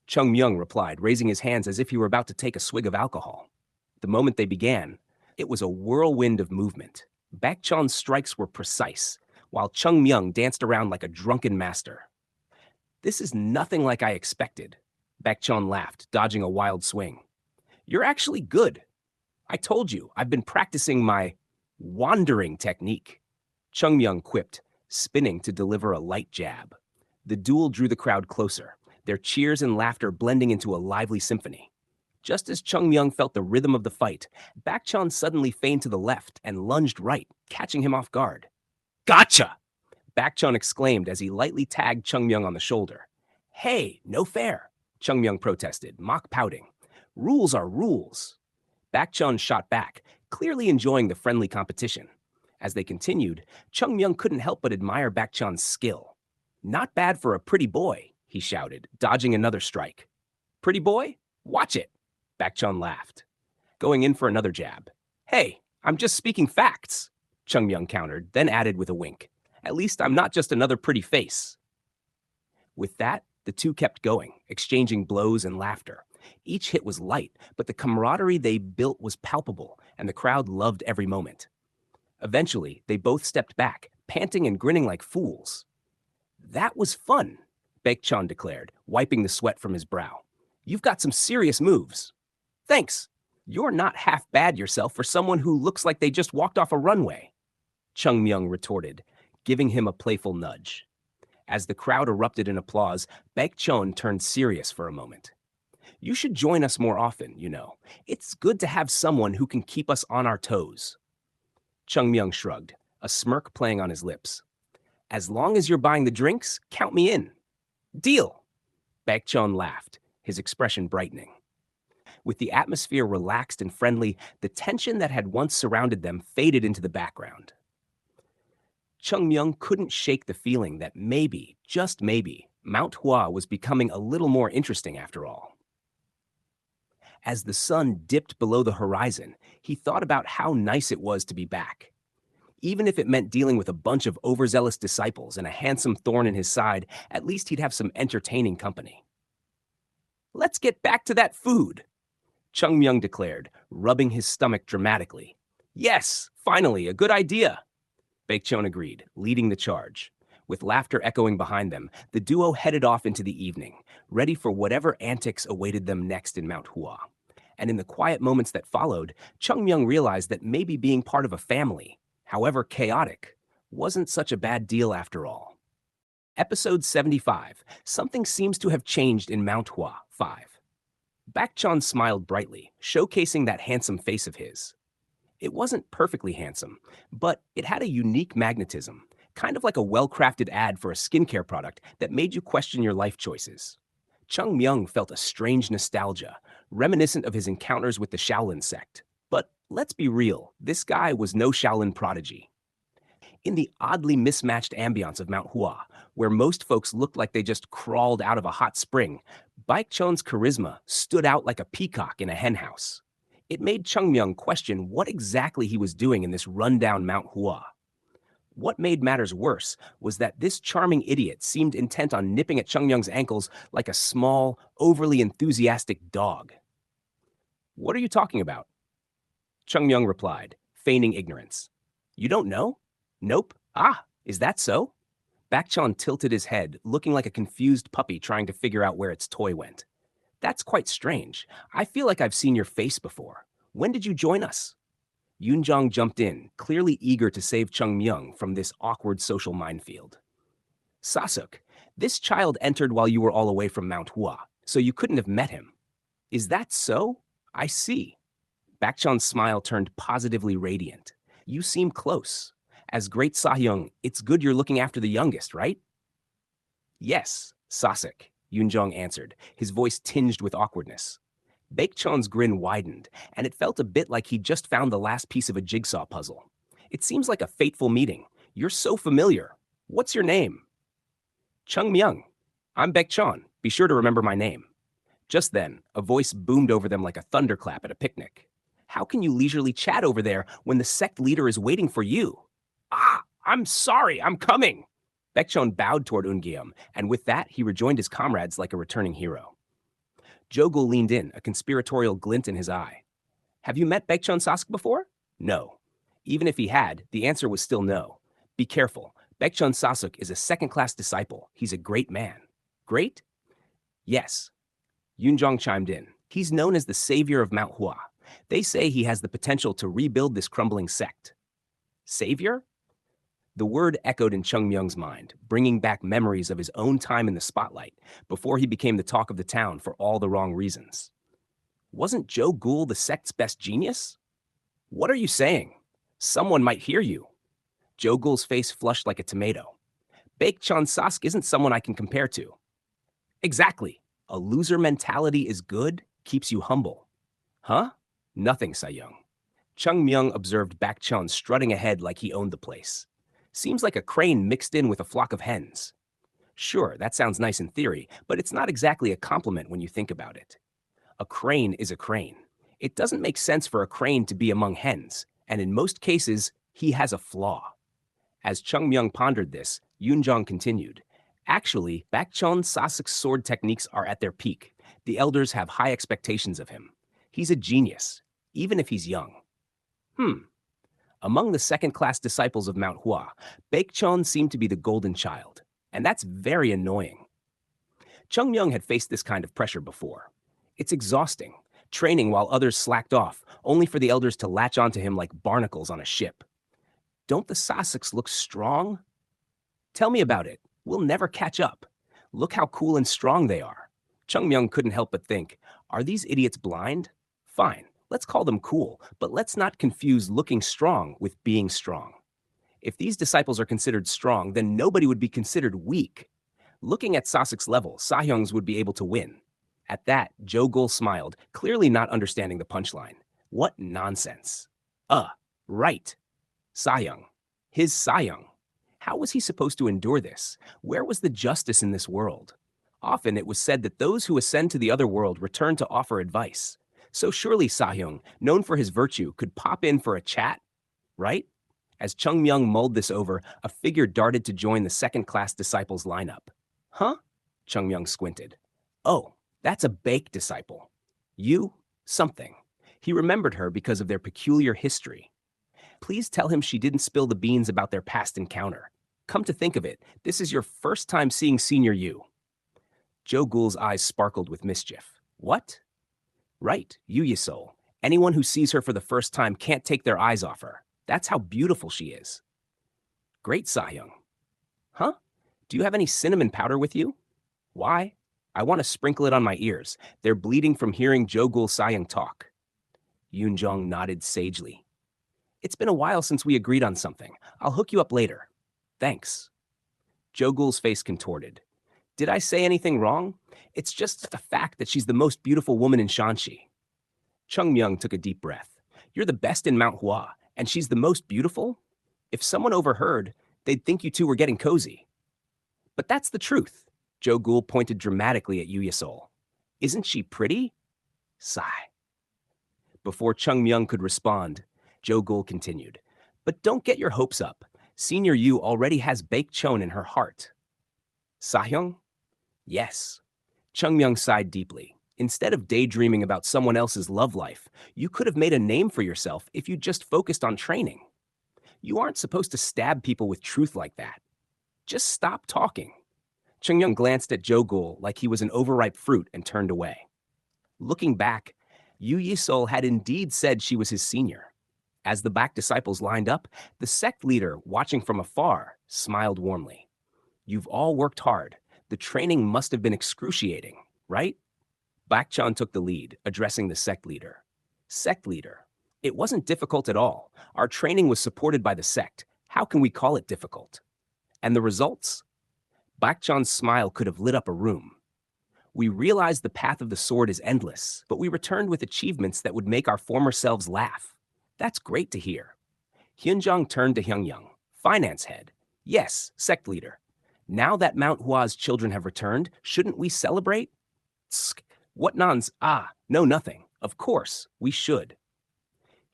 Chung Myung replied, raising his hands as if he were about to take a swig of alcohol. The moment they began, it was a whirlwind of movement. Baekchon's strikes were precise, while Chung Myung danced around like a drunken master. This is nothing like I expected. Baekchon laughed, dodging a wild swing. You're actually good. I told you, I've been practicing my wandering technique. Myung quipped, spinning to deliver a light jab. The duel drew the crowd closer, their cheers and laughter blending into a lively symphony. Just as Myung felt the rhythm of the fight, Baekchon suddenly feigned to the left and lunged right, catching him off guard. Gotcha! Baekchon exclaimed as he lightly tagged Myung on the shoulder. Hey, no fair, Myung protested, mock pouting. Rules are rules. Baekchon shot back, clearly enjoying the friendly competition. As they continued, Myung couldn't help but admire Baekchon's skill. Not bad for a pretty boy, he shouted, dodging another strike. Pretty boy? Watch it, Baekchon laughed, going in for another jab. Hey, I'm just speaking facts, Myung countered, then added with a wink. At least I'm not just another pretty face. With that, the two kept going, exchanging blows and laughter. Each hit was light, but the camaraderie they built was palpable, and the crowd loved every moment. Eventually, they both stepped back, panting and grinning like fools. That was fun, Baekchon declared, wiping the sweat from his brow. You've got some serious moves. Thanks. You're not half bad yourself for someone who looks like they just walked off a runway, Myung retorted, giving him a playful nudge. As the crowd erupted in applause, Baekchon turned serious for a moment. You should join us more often, you know. It's good to have someone who can keep us on our toes. Myung shrugged, a smirk playing on his lips. As long as you're buying the drinks, count me in. Deal! Baekchon laughed, his expression brightening. With the atmosphere relaxed and friendly, the tension that had once surrounded them faded into the background. Myung couldn't shake the feeling that maybe, just maybe, Mount Hua was becoming a little more interesting after all. As the sun dipped below the horizon, he thought about how nice it was to be back. Even if it meant dealing with a bunch of overzealous disciples and a handsome thorn in his side, at least he'd have some entertaining company. Let's get back to that food, Myung declared, rubbing his stomach dramatically. Yes, finally, a good idea. Baekchon agreed, leading the charge. With laughter echoing behind them, the duo headed off into the evening, ready for whatever antics awaited them next in Mount Hua. And in the quiet moments that followed, Myung realized that maybe being part of a family, however chaotic, wasn't such a bad deal after all. Episode 75, Something Seems to Have Changed in Mount Hua 5. Baekchon smiled brightly, showcasing that handsome face of his. It wasn't perfectly handsome, but it had a unique magnetism, kind of like a well-crafted ad for a skincare product that made you question your life choices. Myung felt a strange nostalgia, reminiscent of his encounters with the Shaolin sect. But let's be real, this guy was no Shaolin prodigy. In the oddly mismatched ambiance of Mount Hua, where most folks looked like they just crawled out of a hot spring, Baekchon's charisma stood out like a peacock in a henhouse. It made Myung question what exactly he was doing in this rundown Mount Hua. What made matters worse was that this charming idiot seemed intent on nipping at Myung's ankles like a small, overly enthusiastic dog. What are you talking about? Myung replied, feigning ignorance. You don't know? Nope. Ah, is that so? Baekchon tilted his head, looking like a confused puppy trying to figure out where its toy went. That's quite strange. I feel like I've seen your face before. When did you join us? Yoonjong jumped in, clearly eager to save Myung from this awkward social minefield. Sasuk, this child entered while you were all away from Mount Hua, so you couldn't have met him. Is that so? I see. Baekchon's smile turned positively radiant. You seem close. As great Sahyung, it's good you're looking after the youngest, right? Yes, Sasuk, Yoonjong answered, his voice tinged with awkwardness. Baekchon's grin widened, and it felt a bit like he'd just found the last piece of a jigsaw puzzle. It seems like a fateful meeting. You're so familiar. What's your name? Myung. I'm Baekchon. Be sure to remember my name. Just then, a voice boomed over them like a thunderclap at a picnic. How can you leisurely chat over there when the sect leader is waiting for you? Ah, I'm sorry, I'm coming. Baekchon bowed toward Ungeum, and with that, he rejoined his comrades like a returning hero. Jogul leaned in, a conspiratorial glint in his eye. Have you met Baekchon Sasuk before? No. Even if he had, the answer was still no. Be careful. Baekchon Sasuk is a second-class disciple. He's a great man. Great? Yes. Yunjong chimed in. He's known as the savior of Mount Hua. They say he has the potential to rebuild this crumbling sect. Savior? The word echoed in Chung Myung's mind, bringing back memories of his own time in the spotlight before he became the talk of the town for all the wrong reasons. Wasn't Joe Gould the sect's best genius? What are you saying? Someone might hear you. Joe Gould's face flushed like a tomato. Baekchon Sask isn't someone I can compare to. Exactly. A loser mentality is good, keeps you humble. Huh? Nothing, Sayung. Chung Myung observed Baekchon strutting ahead like he owned the place. Seems like a crane mixed in with a flock of hens. Sure, that sounds nice in theory, but it's not exactly a compliment when you think about it. A crane is a crane. It doesn't make sense for a crane to be among hens, and in most cases, he has a flaw. As Chung Myung pondered this, Yoonjong continued. Actually, Baekchon Sasek's sword techniques are at their peak. The elders have high expectations of him. He's a genius, even if he's young. Among the second-class disciples of Mount Hua, Baekchon seemed to be the golden child, and that's very annoying. Chung Myung had faced this kind of pressure before. It's exhausting, training while others slacked off, only for the elders to latch onto him like barnacles on a ship. Don't the Saseks look strong? Tell me about it. We'll never catch up. Look how cool and strong they are. Chung Myung couldn't help but think, are these idiots blind? Fine, let's call them cool, but let's not confuse looking strong with being strong. If these disciples are considered strong, then nobody would be considered weak. Looking at Sasek's level, Sahyung's would be able to win. At that, Jo Gul smiled, clearly not understanding the punchline. What nonsense. Right. Sahyung. His Sahyung. How was he supposed to endure this? Where was the justice in this world? Often it was said that those who ascend to the other world return to offer advice. So surely Sahyung, known for his virtue, could pop in for a chat, right? As Chung Myung mulled this over, a figure darted to join the second-class disciples lineup. Huh? Chung Myung squinted. Oh, that's a Baek disciple. You? Something. He remembered her because of their peculiar history. Please tell him she didn't spill the beans about their past encounter. Come to think of it, this is your first time seeing Senior Yu. Jo Gul's eyes sparkled with mischief. What? Right, Yu Yisol. Anyone who sees her for the first time can't take their eyes off her. That's how beautiful she is. Great, Sahyung. Huh? Do you have any cinnamon powder with you? Why? I want to sprinkle it on my ears. They're bleeding from hearing Jo Gul Sahyung talk. Yoonjong nodded sagely. It's been a while since we agreed on something. I'll hook you up later. Thanks. Jo Gul's face contorted. Did I say anything wrong? It's just the fact that she's the most beautiful woman in Shanxi. Chung Myung took a deep breath. You're the best in Mount Hua, and she's the most beautiful? If someone overheard, they'd think you two were getting cozy. But that's the truth. Jo Gul pointed dramatically at Yu Yisol. Isn't she pretty? Sigh. Before Chung Myung could respond, Jo Gul continued. But don't get your hopes up. Senior Yu already has Baekchon in her heart. Sahyung? Yes. Chung Myung sighed deeply. Instead of daydreaming about someone else's love life, you could have made a name for yourself if you just focused on training. You aren't supposed to stab people with truth like that. Just stop talking. Chung Myung glanced at Jo Gul like he was an overripe fruit and turned away. Looking back, Yu Yisol had indeed said she was his senior. As the back disciples lined up, the sect leader, watching from afar, smiled warmly. You've all worked hard. The training must have been excruciating, right? Baekchon took the lead, addressing the sect leader. Sect leader. It wasn't difficult at all. Our training was supported by the sect. How can we call it difficult? And the results? Baekchon's smile could have lit up a room. We realized the path of the sword is endless, but we returned with achievements that would make our former selves laugh. That's great to hear. Hyunjong turned to Hyungyung, finance head. Yes, sect leader. Now that Mount Hua's children have returned, shouldn't we celebrate? Tsk, what nons? No, nothing. Of course, we should.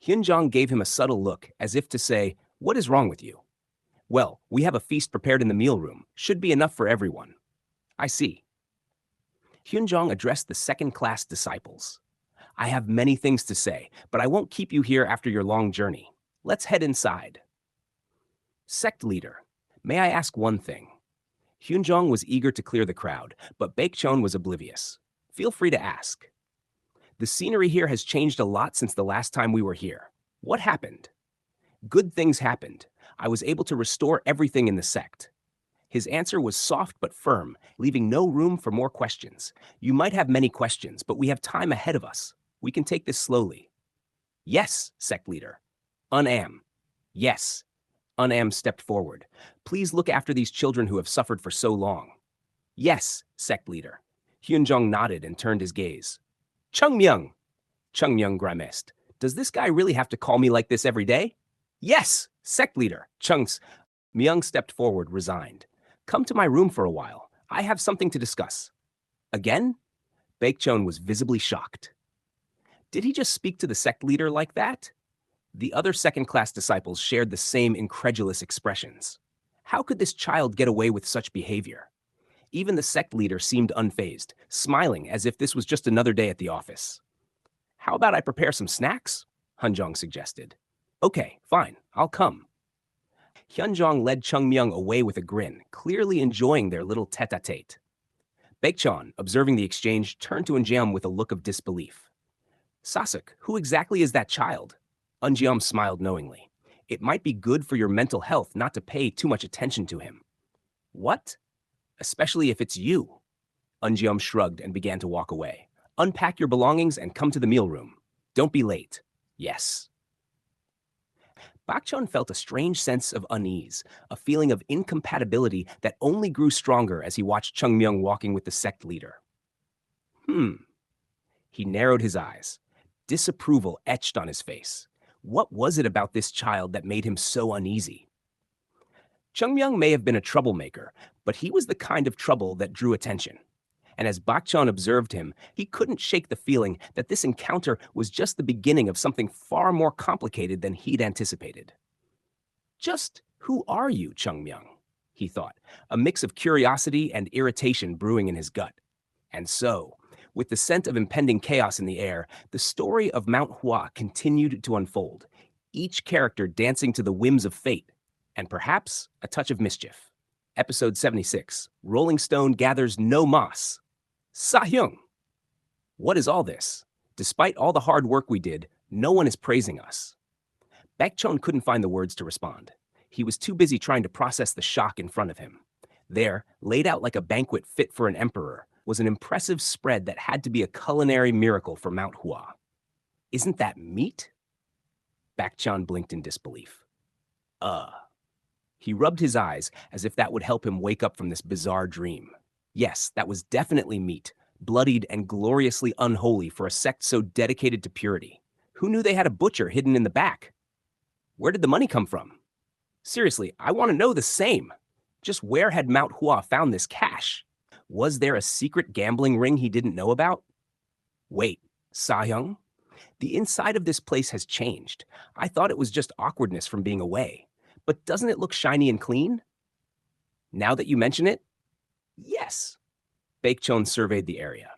Hyunjong gave him a subtle look, as if to say, what is wrong with you? Well, we have a feast prepared in the meal room. Should be enough for everyone. I see. Hyunjong addressed the second-class disciples. I have many things to say, but I won't keep you here after your long journey. Let's head inside. Sect leader, may I ask one thing? Hyunjong was eager to clear the crowd, but Baekchon was oblivious. Feel free to ask. The scenery here has changed a lot since the last time we were here. What happened? Good things happened. I was able to restore everything in the sect. His answer was soft but firm, leaving no room for more questions. You might have many questions, but we have time ahead of us. We can take this slowly. Yes, sect leader. Unam. Yes. Unam stepped forward. Please look after these children who have suffered for so long. Yes, sect leader. Hyunjong nodded and turned his gaze. Chungmyeong. Chungmyeong grimaced. Does this guy really have to call me like this every day? Yes, sect leader. Myung stepped forward, resigned. Come to my room for a while. I have something to discuss. Again? Baekchon was visibly shocked. Did he just speak to the sect leader like that? The other second-class disciples shared the same incredulous expressions. How could this child get away with such behavior? Even the sect leader seemed unfazed, smiling as if this was just another day at the office. How about I prepare some snacks? Hyunjong suggested. Okay, fine, I'll come. Hyunjong led Chungmyeong away with a grin, clearly enjoying their little tete-a-tete. Baekchon, observing the exchange, turned to Eunjeom with a look of disbelief. Sasuk, who exactly is that child? Eunjeom smiled knowingly. It might be good for your mental health not to pay too much attention to him. What? Especially if it's you. Eunjeom shrugged and began to walk away. Unpack your belongings and come to the meal room. Don't be late. Yes. Bakchon felt a strange sense of unease, a feeling of incompatibility that only grew stronger as he watched Chungmyeong walking with the sect leader. He narrowed his eyes. Disapproval etched on his face. What was it about this child that made him so uneasy? Chungmyeong may have been a troublemaker, but he was the kind of trouble that drew attention. And as Bakchon observed him, he couldn't shake the feeling that this encounter was just the beginning of something far more complicated than he'd anticipated. Just who are you, Chungmyeong? He thought, a mix of curiosity and irritation brewing in his gut. And so, with the scent of impending chaos in the air, the story of Mount Hua continued to unfold, each character dancing to the whims of fate, and perhaps a touch of mischief. Episode 76, Rolling Stone gathers no moss. Sahyung! What is all this? Despite all the hard work we did, no one is praising us. Baekchon couldn't find the words to respond. He was too busy trying to process the shock in front of him. There, laid out like a banquet fit for an emperor, was an impressive spread that had to be a culinary miracle for Mount Hua. Isn't that meat? Baekchon blinked in disbelief. He rubbed his eyes as if that would help him wake up from this bizarre dream. Yes, that was definitely meat, bloodied and gloriously unholy for a sect so dedicated to purity. Who knew they had a butcher hidden in the back? Where did the money come from? Seriously, I want to know the same. Just where had Mount Hua found this cash? Was there a secret gambling ring he didn't know about? Wait, Sahyung? The inside of this place has changed. I thought it was just awkwardness from being away. But doesn't it look shiny and clean? Now that you mention it, yes. Baekchon surveyed the area.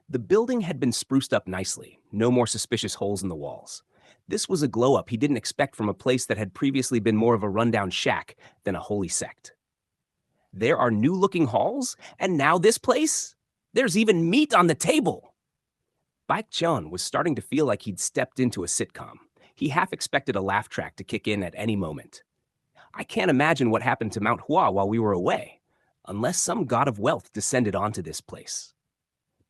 The building had been spruced up nicely, no more suspicious holes in the walls. This was a glow-up he didn't expect from a place that had previously been more of a rundown shack than a holy sect. There are new-looking halls, and now this place? There's even meat on the table! Baekchon was starting to feel like he'd stepped into a sitcom. He half expected a laugh track to kick in at any moment. I can't imagine what happened to Mount Hua while we were away, unless some god of wealth descended onto this place.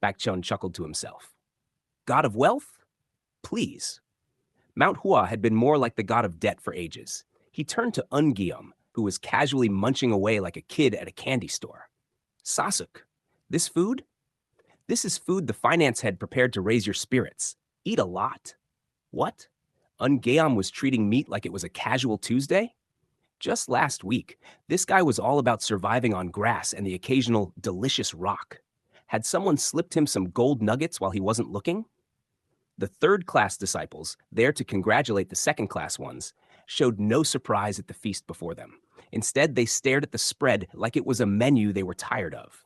Baekchon chuckled to himself. God of wealth? Please. Mount Hua had been more like the god of debt for ages. He turned to Ungeum, who was casually munching away like a kid at a candy store. Sasuk, this food? This is food the finance head prepared to raise your spirits. Eat a lot. What? Ungeum was treating meat like it was a casual Tuesday? Just last week, this guy was all about surviving on grass and the occasional delicious rock. Had someone slipped him some gold nuggets while he wasn't looking? The third-class disciples, there to congratulate the second-class ones, showed no surprise at the feast before them. Instead, they stared at the spread like it was a menu they were tired of.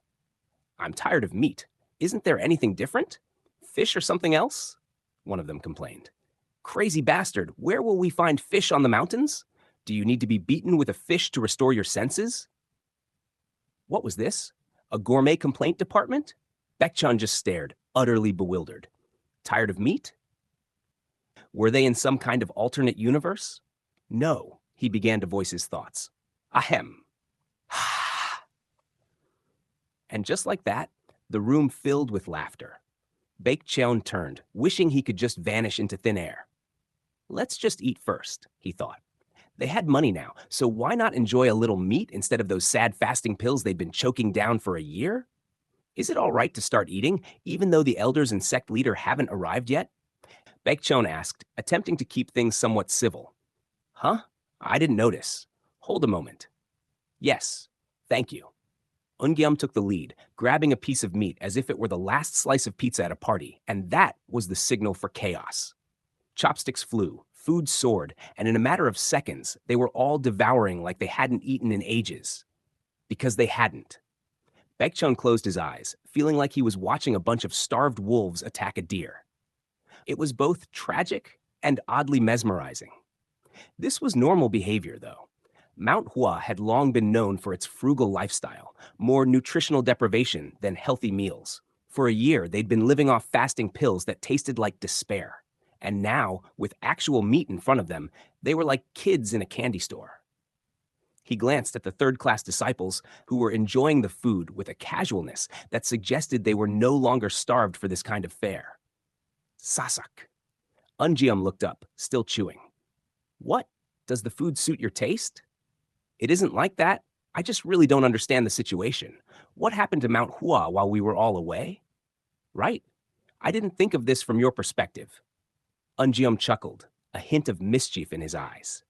I'm tired of meat. Isn't there anything different? Fish or something else? One of them complained. Crazy bastard, where will we find fish on the mountains? Do you need to be beaten with a fish to restore your senses? What was this? A gourmet complaint department? Baekchun just stared, utterly bewildered. Tired of meat? Were they in some kind of alternate universe? No, he began to voice his thoughts. Ahem. And just like that, the room filled with laughter. Baekcheon turned, wishing he could just vanish into thin air. Let's just eat first, he thought. They had money now, so why not enjoy a little meat instead of those sad fasting pills they'd been choking down for a year? Is it all right to start eating, even though the elders and sect leader haven't arrived yet? Baekcheon asked, attempting to keep things somewhat civil. Huh? I didn't notice. Hold a moment. Yes, thank you. Ungyam took the lead, grabbing a piece of meat as if it were the last slice of pizza at a party, and that was the signal for chaos. Chopsticks flew, food soared, and in a matter of seconds, they were all devouring like they hadn't eaten in ages. Because they hadn't. Baekchun closed his eyes, feeling like he was watching a bunch of starved wolves attack a deer. It was both tragic and oddly mesmerizing. This was normal behavior, though. Mount Hua had long been known for its frugal lifestyle, more nutritional deprivation than healthy meals. For a year, they'd been living off fasting pills that tasted like despair. And now, with actual meat in front of them, they were like kids in a candy store. He glanced at the third-class disciples who were enjoying the food with a casualness that suggested they were no longer starved for this kind of fare. Sasak. Unjiam looked up, still chewing. What? Does the food suit your taste? It isn't like that. I just really don't understand the situation. What happened to Mount Hua while we were all away? Right. I didn't think of this from your perspective. Unjiam chuckled, a hint of mischief in his eyes.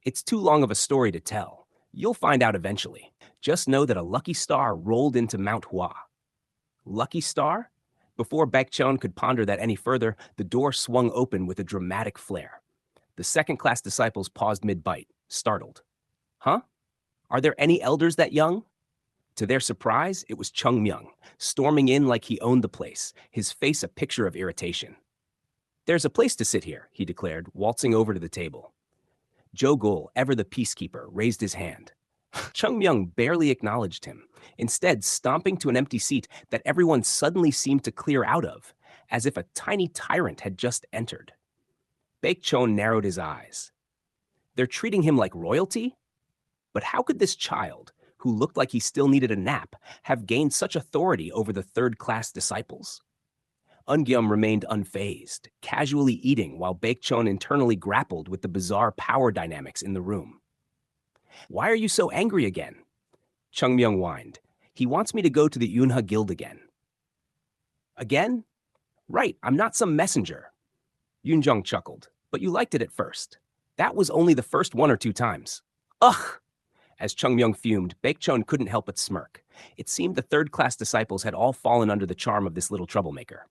It's too long of a story to tell. You'll find out eventually. Just know that a lucky star rolled into Mount Hua. Lucky star? Before Baekcheon could ponder that any further, the door swung open with a dramatic flare. The second-class disciples paused mid-bite, startled. Huh? Are there any elders that young? To their surprise, it was Chung Myung, storming in like he owned the place, his face a picture of irritation. There's a place to sit here, he declared, waltzing over to the table. Jo Gul, ever the peacekeeper, raised his hand. Chung Myung barely acknowledged him, instead stomping to an empty seat that everyone suddenly seemed to clear out of, as if a tiny tyrant had just entered. Baekcheon narrowed his eyes. They're treating him like royalty? But how could this child, who looked like he still needed a nap, have gained such authority over the third-class disciples? Ungyum remained unfazed, casually eating while Baekcheon internally grappled with the bizarre power dynamics in the room. Why are you so angry again? Chung Myung whined. He wants me to go to the Yunha Guild again. Again? Right, I'm not some messenger. Yoonjung chuckled, but you liked it at first. That was only the first 1 or 2 times. Ugh! As Chung Myung fumed, Baekcheon couldn't help but smirk. It seemed the third-class disciples had all fallen under the charm of this little troublemaker.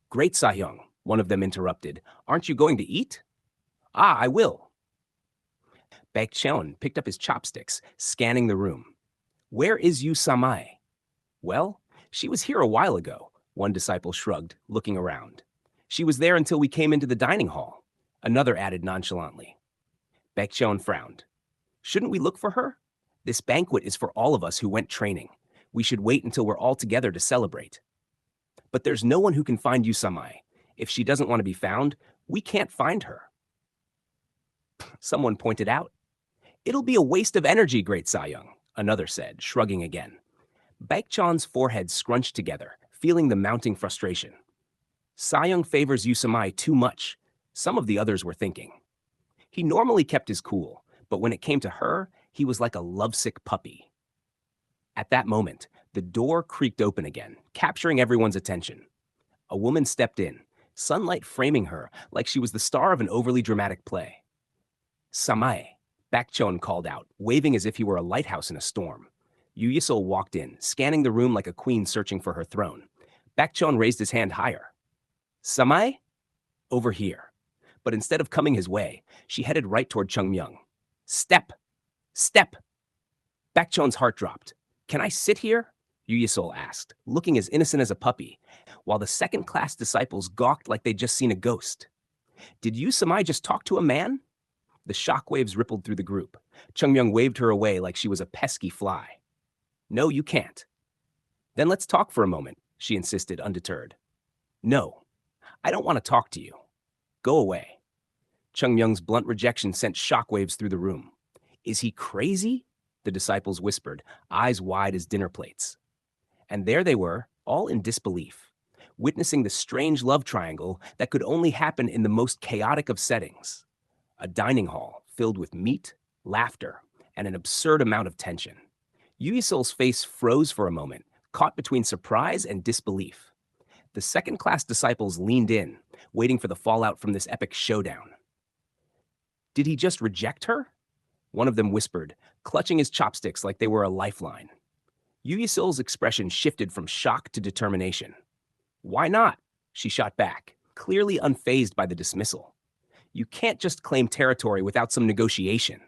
Great, Sahyung, one of them interrupted. Aren't you going to eat? Ah, I will. Baekcheon picked up his chopsticks, scanning the room. Where is Yu Samai? Well, she was here a while ago, one disciple shrugged, looking around. She was there until we came into the dining hall, another added nonchalantly. Baekcheon frowned. Shouldn't we look for her? This banquet is for all of us who went training. We should wait until we're all together to celebrate. But there's no one who can find Yu Samai. If she doesn't want to be found, we can't find her. Someone pointed out. It'll be a waste of energy, great Sahyung, another said, shrugging again. Baekcheon's forehead scrunched together, feeling the mounting frustration. Sahyung favors Yu Samai too much, some of the others were thinking. He normally kept his cool, but when it came to her, he was like a lovesick puppy. At that moment, the door creaked open again, capturing everyone's attention. A woman stepped in, sunlight framing her like she was the star of an overly dramatic play. Samae, Baekcheon called out, waving as if he were a lighthouse in a storm. Yu Yisol walked in, scanning the room like a queen searching for her throne. Baekcheon raised his hand higher. Samae? Over here. But instead of coming his way, she headed right toward Chung Myung. Step! Step! Baekcheon's heart dropped. Can I sit here? Yu Yisol asked, looking as innocent as a puppy, while the second-class disciples gawked like they'd just seen a ghost. Did Yu Samai just talk to a man? The shockwaves rippled through the group. Chung Myung waved her away like she was a pesky fly. No, you can't. Then let's talk for a moment, she insisted, undeterred. No, I don't want to talk to you. Go away. Chung Myung's blunt rejection sent shockwaves through the room. Is he crazy? The disciples whispered, eyes wide as dinner plates. And there they were, all in disbelief, witnessing the strange love triangle that could only happen in the most chaotic of settings. A dining hall filled with meat, laughter, and an absurd amount of tension. Yu Yesol's face froze for a moment, caught between surprise and disbelief. The second-class disciples leaned in, waiting for the fallout from this epic showdown. Did he just reject her? One of them whispered, clutching his chopsticks like they were a lifeline. Yu Yesol's expression shifted from shock to determination. Why not? She shot back, clearly unfazed by the dismissal. You can't just claim territory without some negotiation.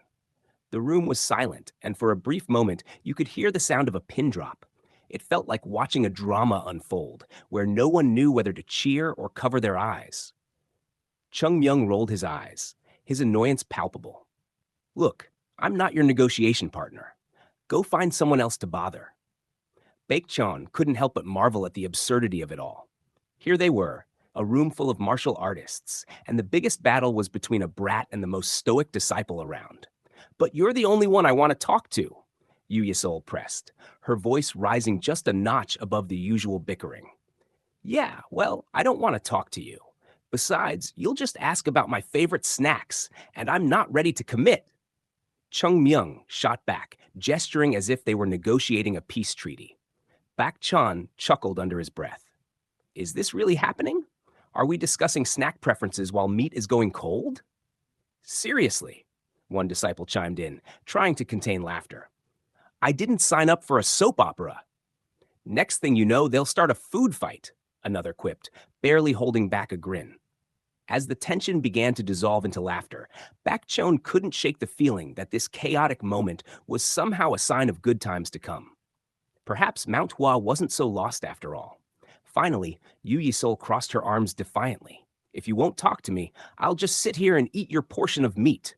The room was silent, and for a brief moment, you could hear the sound of a pin drop. It felt like watching a drama unfold, where no one knew whether to cheer or cover their eyes. Chung Myung rolled his eyes, his annoyance palpable. Look, I'm not your negotiation partner. Go find someone else to bother. Baekcheon couldn't help but marvel at the absurdity of it all. Here they were, a room full of martial artists, and the biggest battle was between a brat and the most stoic disciple around. But you're the only one I want to talk to, Yu Yesol pressed, her voice rising just a notch above the usual bickering. Yeah, well, I don't want to talk to you. Besides, you'll just ask about my favorite snacks, and I'm not ready to commit. Chung Myung shot back, gesturing as if they were negotiating a peace treaty. Baekcheon chuckled under his breath. Is this really happening? Are we discussing snack preferences while meat is going cold? Seriously, one disciple chimed in, trying to contain laughter. I didn't sign up for a soap opera. Next thing you know, they'll start a food fight, another quipped, barely holding back a grin. As the tension began to dissolve into laughter, Baekcheon couldn't shake the feeling that this chaotic moment was somehow a sign of good times to come. Perhaps Mount Hua wasn't so lost after all. Finally, Yu Yesol crossed her arms defiantly. If you won't talk to me, I'll just sit here and eat your portion of meat.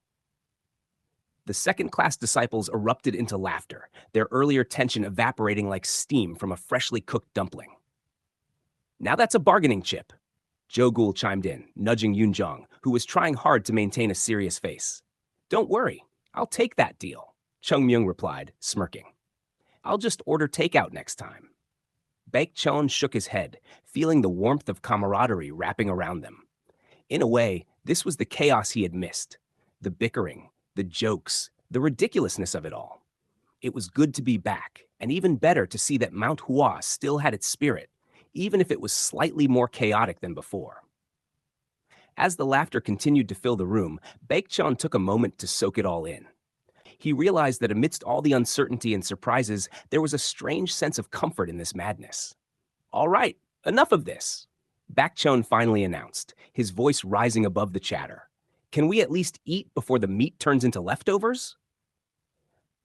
The second-class disciples erupted into laughter, their earlier tension evaporating like steam from a freshly cooked dumpling. Now that's a bargaining chip, Jo Gul chimed in, nudging Yoonjong, who was trying hard to maintain a serious face. Don't worry, I'll take that deal, Chung Myung replied, smirking. I'll just order takeout next time. Baekcheon shook his head, feeling the warmth of camaraderie wrapping around them. In a way, this was the chaos he had missed. The bickering, the jokes, the ridiculousness of it all. It was good to be back, and even better to see that Mount Hua still had its spirit, even if it was slightly more chaotic than before. As the laughter continued to fill the room, Baekcheon took a moment to soak it all in. He realized that amidst all the uncertainty and surprises, there was a strange sense of comfort in this madness. All right, enough of this, Baekcheon finally announced, his voice rising above the chatter. Can we at least eat before the meat turns into leftovers?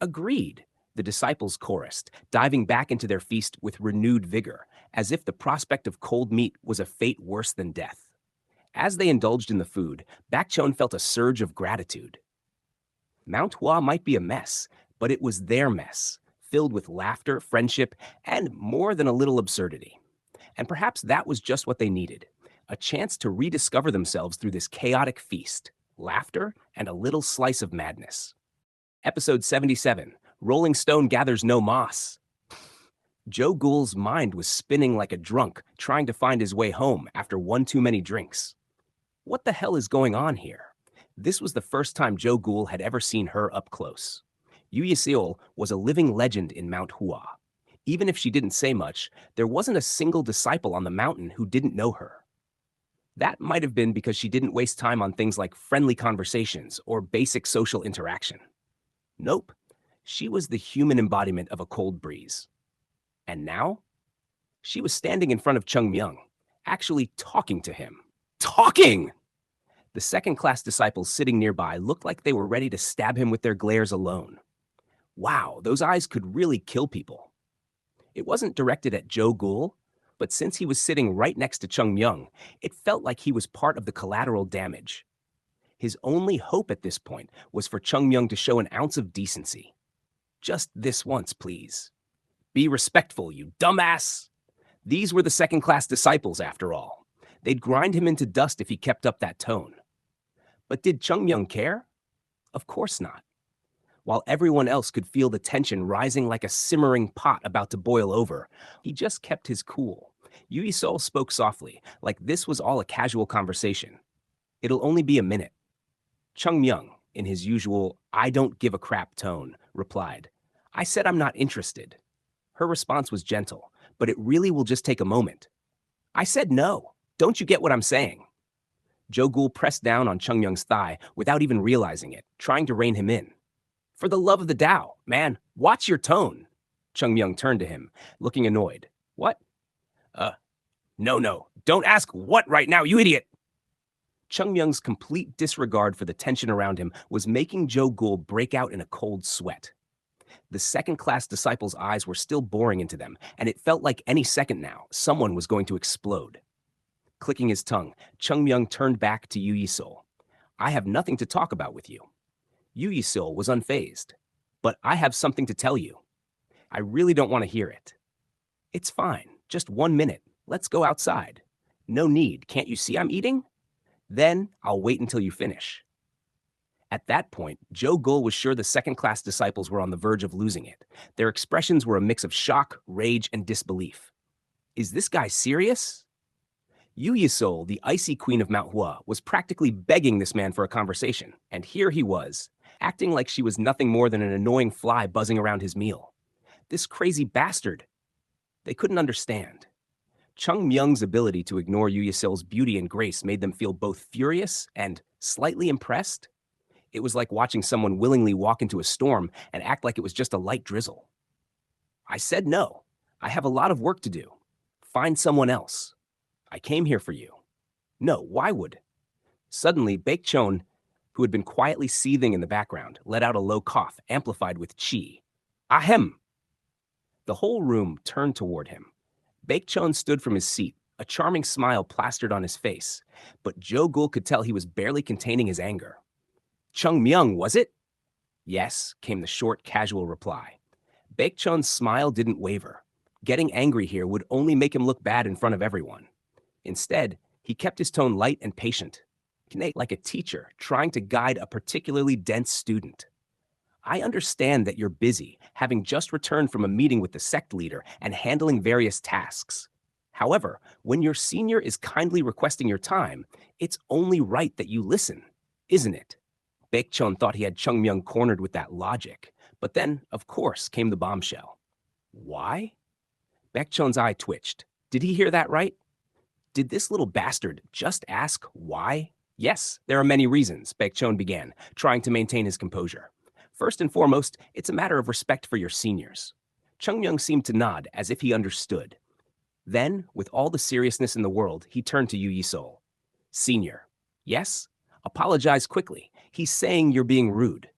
Agreed, the disciples chorused, diving back into their feast with renewed vigor, as if the prospect of cold meat was a fate worse than death. As they indulged in the food, Baekcheon felt a surge of gratitude. Mount Hua might be a mess, but it was their mess, filled with laughter, friendship, and more than a little absurdity. And perhaps that was just what they needed, a chance to rediscover themselves through this chaotic feast, laughter, and a little slice of madness. Episode 77, Rolling Stone Gathers No Moss. Jo Gul's mind was spinning like a drunk, trying to find his way home after one too many drinks. What the hell is going on here? This was the first time Jo Gul had ever seen her up close. Yu Yeseol was a living legend in Mount Hua. Even if she didn't say much, there wasn't a single disciple on the mountain who didn't know her. That might have been because she didn't waste time on things like friendly conversations or basic social interaction. Nope, she was the human embodiment of a cold breeze. And now? She was standing in front of Chung Myung, actually talking to him. Talking! The second-class disciples sitting nearby looked like they were ready to stab him with their glares alone. Wow, those eyes could really kill people. It wasn't directed at Jo Gul, but since he was sitting right next to Chung Myung, it felt like he was part of the collateral damage. His only hope at this point was for Chung Myung to show an ounce of decency. Just this once, please. Be respectful, you dumbass. These were the second-class disciples, after all. They'd grind him into dust if he kept up that tone. But did Chung Myung care? Of course not. While everyone else could feel the tension rising like a simmering pot about to boil over, he just kept his cool. Yu Sol spoke softly, like this was all a casual conversation. It'll only be a minute. Chung Myung, in his usual I don't give a crap tone, replied, I said I'm not interested. Her response was gentle, but it really will just take a moment. I said no. Don't you get what I'm saying? Jo Gul pressed down on Chung Myung's thigh without even realizing it, trying to rein him in. For the love of the Tao, man, watch your tone. Chung Myung turned to him, looking annoyed. What? No, don't ask what right now, you idiot! Chung Myung's complete disregard for the tension around him was making Jo Gul break out in a cold sweat. The second-class disciples' eyes were still boring into them, and it felt like any second now, someone was going to explode. Clicking his tongue, Chung Myung turned back to Yu Sol. I have nothing to talk about with you. Yu Sol was unfazed. But I have something to tell you. I really don't want to hear it. It's fine. Just 1 minute. Let's go outside. No need. Can't you see I'm eating? Then I'll wait until you finish. At that point, Jo Gul was sure the second-class disciples were on the verge of losing it. Their expressions were a mix of shock, rage, and disbelief. Is this guy serious? Yu Sol, the icy queen of Manhwa, was practically begging this man for a conversation, and here he was, acting like she was nothing more than an annoying fly buzzing around his meal. This crazy bastard. They couldn't understand. Chung Myung's ability to ignore Yu Sol's beauty and grace made them feel both furious and slightly impressed. It was like watching someone willingly walk into a storm and act like it was just a light drizzle. I said no. I have a lot of work to do. Find someone else. I came here for you. No, why would? Suddenly, Baekchon, who had been quietly seething in the background, let out a low cough, amplified with chi. Ahem! The whole room turned toward him. Baekchon stood from his seat, a charming smile plastered on his face, but Jo Gul could tell he was barely containing his anger. Chung Myung, was it? Yes, came the short, casual reply. Baekchon's smile didn't waver. Getting angry here would only make him look bad in front of everyone. Instead, he kept his tone light and patient, like a teacher trying to guide a particularly dense student. I understand that you're busy, having just returned from a meeting with the sect leader and handling various tasks. However, when your senior is kindly requesting your time, it's only right that you listen, isn't it? Baekchon thought he had Chung Myung cornered with that logic, but then, of course, came the bombshell. Why? Baekchon's eye twitched. Did he hear that right? Did this little bastard just ask why? Yes, there are many reasons, Baekchon began, trying to maintain his composure. First and foremost, it's a matter of respect for your seniors. Chung Myung seemed to nod as if he understood. Then, with all the seriousness in the world, he turned to Yu Sol. Senior. Yes? Apologize quickly. He's saying you're being rude.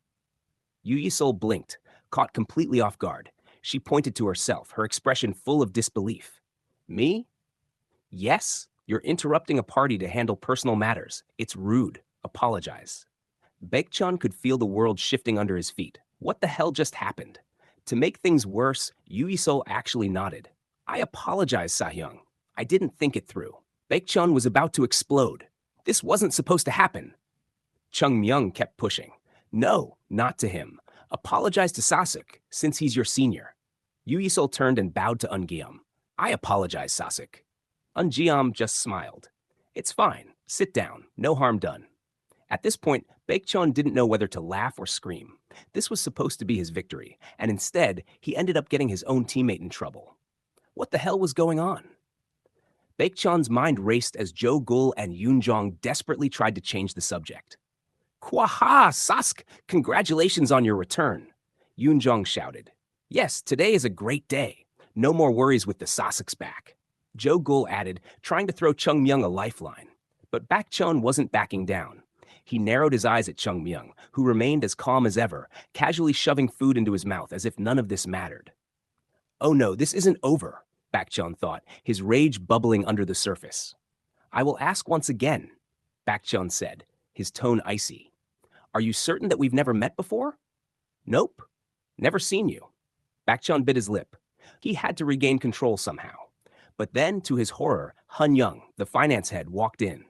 Yu Sol blinked, caught completely off guard. She pointed to herself, her expression full of disbelief. Me? Yes, you're interrupting a party to handle personal matters. It's rude. Apologize. Baekchon could feel the world shifting under his feet. What the hell just happened? To make things worse, Yu Sol actually nodded. I apologize, Sahyung. I didn't think it through. Baekchon was about to explode. This wasn't supposed to happen. Chung Myung kept pushing. No, not to him. Apologize to Sasuk, since he's your senior. Yu Sol turned and bowed to Ungeum. I apologize, Sasuk. Ungeum just smiled. It's fine. Sit down. No harm done. At this point, Baekchon didn't know whether to laugh or scream. This was supposed to be his victory, and instead, he ended up getting his own teammate in trouble. What the hell was going on? Baekchon's mind raced as Jo Gul and Yoon Jong desperately tried to change the subject. Kwaha, Sask! Congratulations on your return, Yoon Jong shouted. Yes, today is a great day. No more worries with the Sasuks back. Jo Gul added, trying to throw Chung Myung a lifeline. But Baekchon wasn't backing down. He narrowed his eyes at Chung Myung, who remained as calm as ever, casually shoving food into his mouth as if none of this mattered. Oh no, this isn't over, Baekchon thought, his rage bubbling under the surface. I will ask once again, Baekchon said, his tone icy. Are you certain that we've never met before? Nope. Never seen you. Baekchon bit his lip. He had to regain control somehow. But then, to his horror, Hun Young, the finance head, walked in.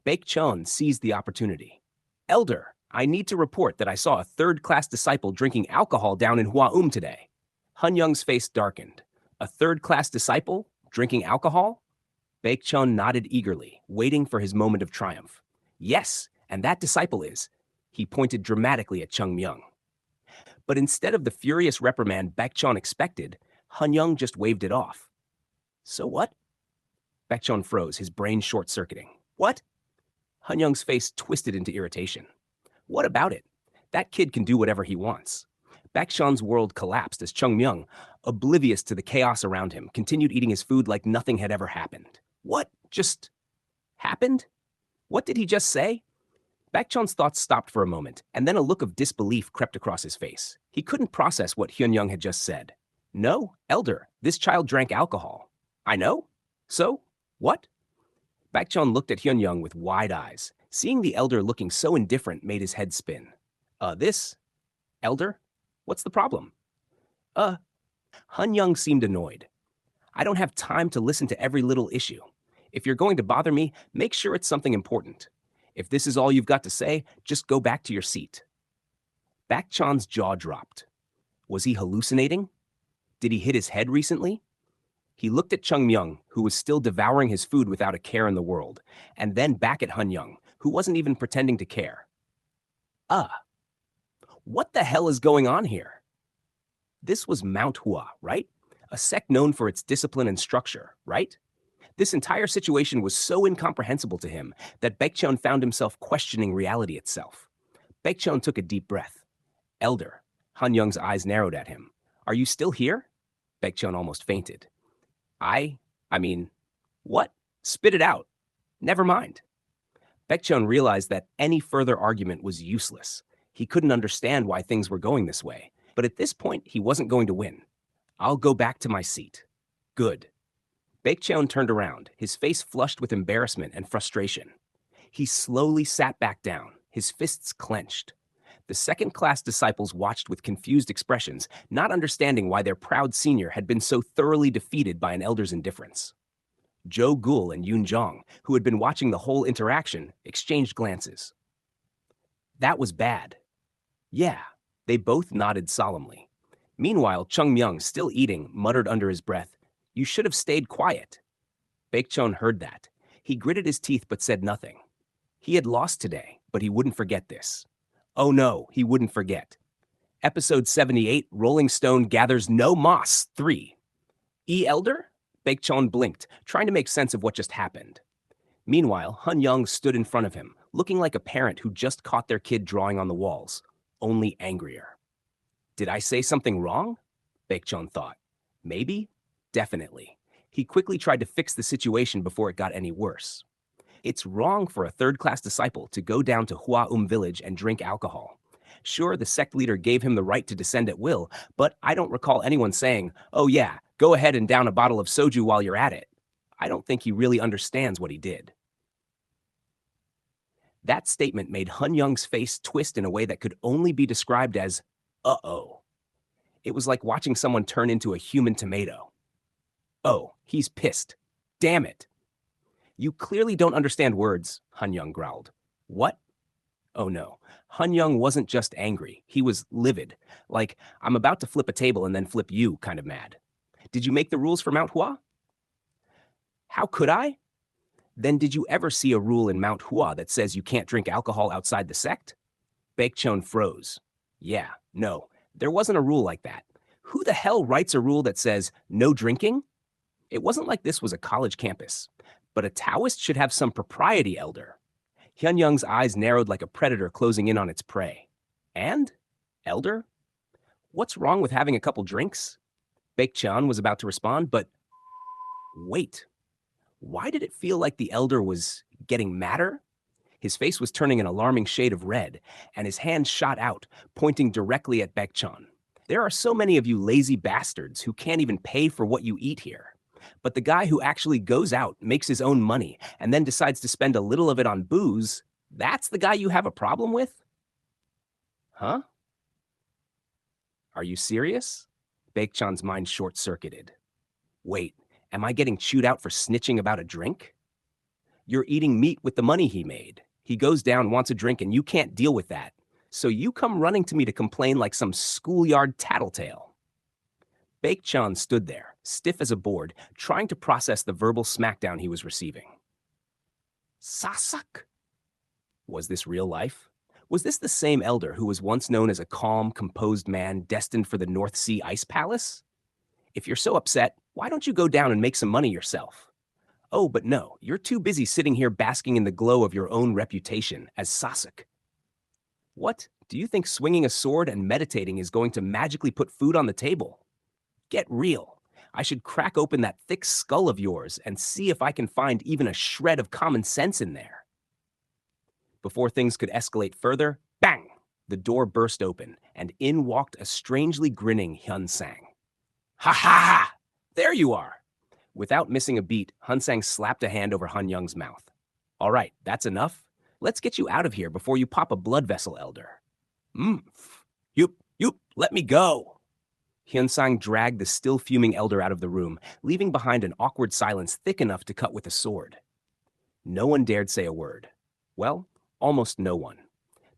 Baek-chon seized the opportunity. Elder, I need to report that I saw a third-class disciple drinking alcohol down in Hua today. Hun Young's face darkened. A third-class disciple? Drinking alcohol? Baek-chon nodded eagerly, waiting for his moment of triumph. Yes, and that disciple is. He pointed dramatically at Chung Myung. But instead of the furious reprimand Baek-chon expected, Hun Young just waved it off. So what? Baek-chon froze, his brain short-circuiting. What? Hun Young's face twisted into irritation. What about it? That kid can do whatever he wants. Baek-chon's world collapsed as Chung Myung, oblivious to the chaos around him, continued eating his food like nothing had ever happened. What just happened? What did he just say? Baek-chon's thoughts stopped for a moment, and then a look of disbelief crept across his face. He couldn't process what Hyun Young had just said. No, Elder, this child drank alcohol. I know? So? What? Baek-chon looked at Hyun Young with wide eyes. Seeing the Elder looking so indifferent made his head spin. This? Elder? What's the problem? Hun Young seemed annoyed. I don't have time to listen to every little issue. If you're going to bother me, make sure it's something important. If this is all you've got to say, just go back to your seat. Baek-chon's jaw dropped. Was he hallucinating? Did he hit his head recently? He looked at Chung Myung, who was still devouring his food without a care in the world, and then back at Hun Young, who wasn't even pretending to care. What the hell is going on here? This was Manhwa, right? A sect known for its discipline and structure, right? This entire situation was so incomprehensible to him that Baek-chon found himself questioning reality itself. Baek-chon took a deep breath. Elder, Han Young's eyes narrowed at him. Are you still here? Baek-chon almost fainted. I mean, what? Spit it out. Never mind. Baek-chon realized that any further argument was useless. He couldn't understand why things were going this way, but at this point, he wasn't going to win. I'll go back to my seat. Good. Baek-chon turned around, his face flushed with embarrassment and frustration. He slowly sat back down, his fists clenched. The second-class disciples watched with confused expressions, not understanding why their proud senior had been so thoroughly defeated by an elder's indifference. Jo Gul and Yoon Jong, who had been watching the whole interaction, exchanged glances. That was bad. Yeah, they both nodded solemnly. Meanwhile, Chung Myung, still eating, muttered under his breath, You should have stayed quiet. Baek-chon heard that. He gritted his teeth but said nothing. He had lost today, but he wouldn't forget this. Oh no, he wouldn't forget. Episode 78, Rolling Stone Gathers No Moss 3. Elder? Baek-chon blinked, trying to make sense of what just happened. Meanwhile, Hun Young stood in front of him, looking like a parent who just caught their kid drawing on the walls, only angrier. Did I say something wrong? Baek-chon thought. Maybe? Definitely. He quickly tried to fix the situation before it got any worse. It's wrong for a third-class disciple to go down to Hua village and drink alcohol. Sure, the sect leader gave him the right to descend at will, but I don't recall anyone saying, oh yeah, go ahead and down a bottle of soju while you're at it. I don't think he really understands what he did. That statement made Hun Young's face twist in a way that could only be described as, uh-oh. It was like watching someone turn into a human tomato. Oh, he's pissed. Damn it. You clearly don't understand words, Hun Young growled. What? Oh no, Hun Young wasn't just angry, he was livid. Like, I'm about to flip a table and then flip you kind of mad. Did you make the rules for Mount Hua? How could I? Then did you ever see a rule in Mount Hua that says you can't drink alcohol outside the sect? Baek-chon froze. Yeah, no, there wasn't a rule like that. Who the hell writes a rule that says no drinking? It wasn't like this was a college campus. But a Taoist should have some propriety, Elder. Hyun Young's eyes narrowed like a predator closing in on its prey. And? Elder? What's wrong with having a couple drinks? Baek-chon was about to respond, but wait. Why did it feel like the Elder was getting madder? His face was turning an alarming shade of red, and his hand shot out, pointing directly at Baek-chon. There are so many of you lazy bastards who can't even pay for what you eat here. But the guy who actually goes out, makes his own money, and then decides to spend a little of it on booze, that's the guy you have a problem with? Huh? Are you serious? Baekchan's mind short-circuited. Wait, am I getting chewed out for snitching about a drink? You're eating meat with the money he made. He goes down, wants a drink, and you can't deal with that. So you come running to me to complain like some schoolyard tattletale. Baekchan stood there, stiff as a board, trying to process the verbal smackdown he was receiving. Sasak? Was this real life? Was this the same elder who was once known as a calm, composed man destined for the North Sea Ice Palace? If you're so upset, why don't you go down and make some money yourself? Oh, but no, you're too busy sitting here basking in the glow of your own reputation as Sasak. What? Do you think swinging a sword and meditating is going to magically put food on the table? Get real. I should crack open that thick skull of yours and see if I can find even a shred of common sense in there. Before things could escalate further, bang! The door burst open, and in walked a strangely grinning Hyun Sang. Ha ha ha! There you are! Without missing a beat, Hyun Sang slapped a hand over Han Young's mouth. All right, that's enough. Let's get you out of here before you pop a blood vessel, elder. Yup, let me go. Hyun Sang dragged the still fuming elder out of the room, leaving behind an awkward silence thick enough to cut with a sword. No one dared say a word. Well, almost no one.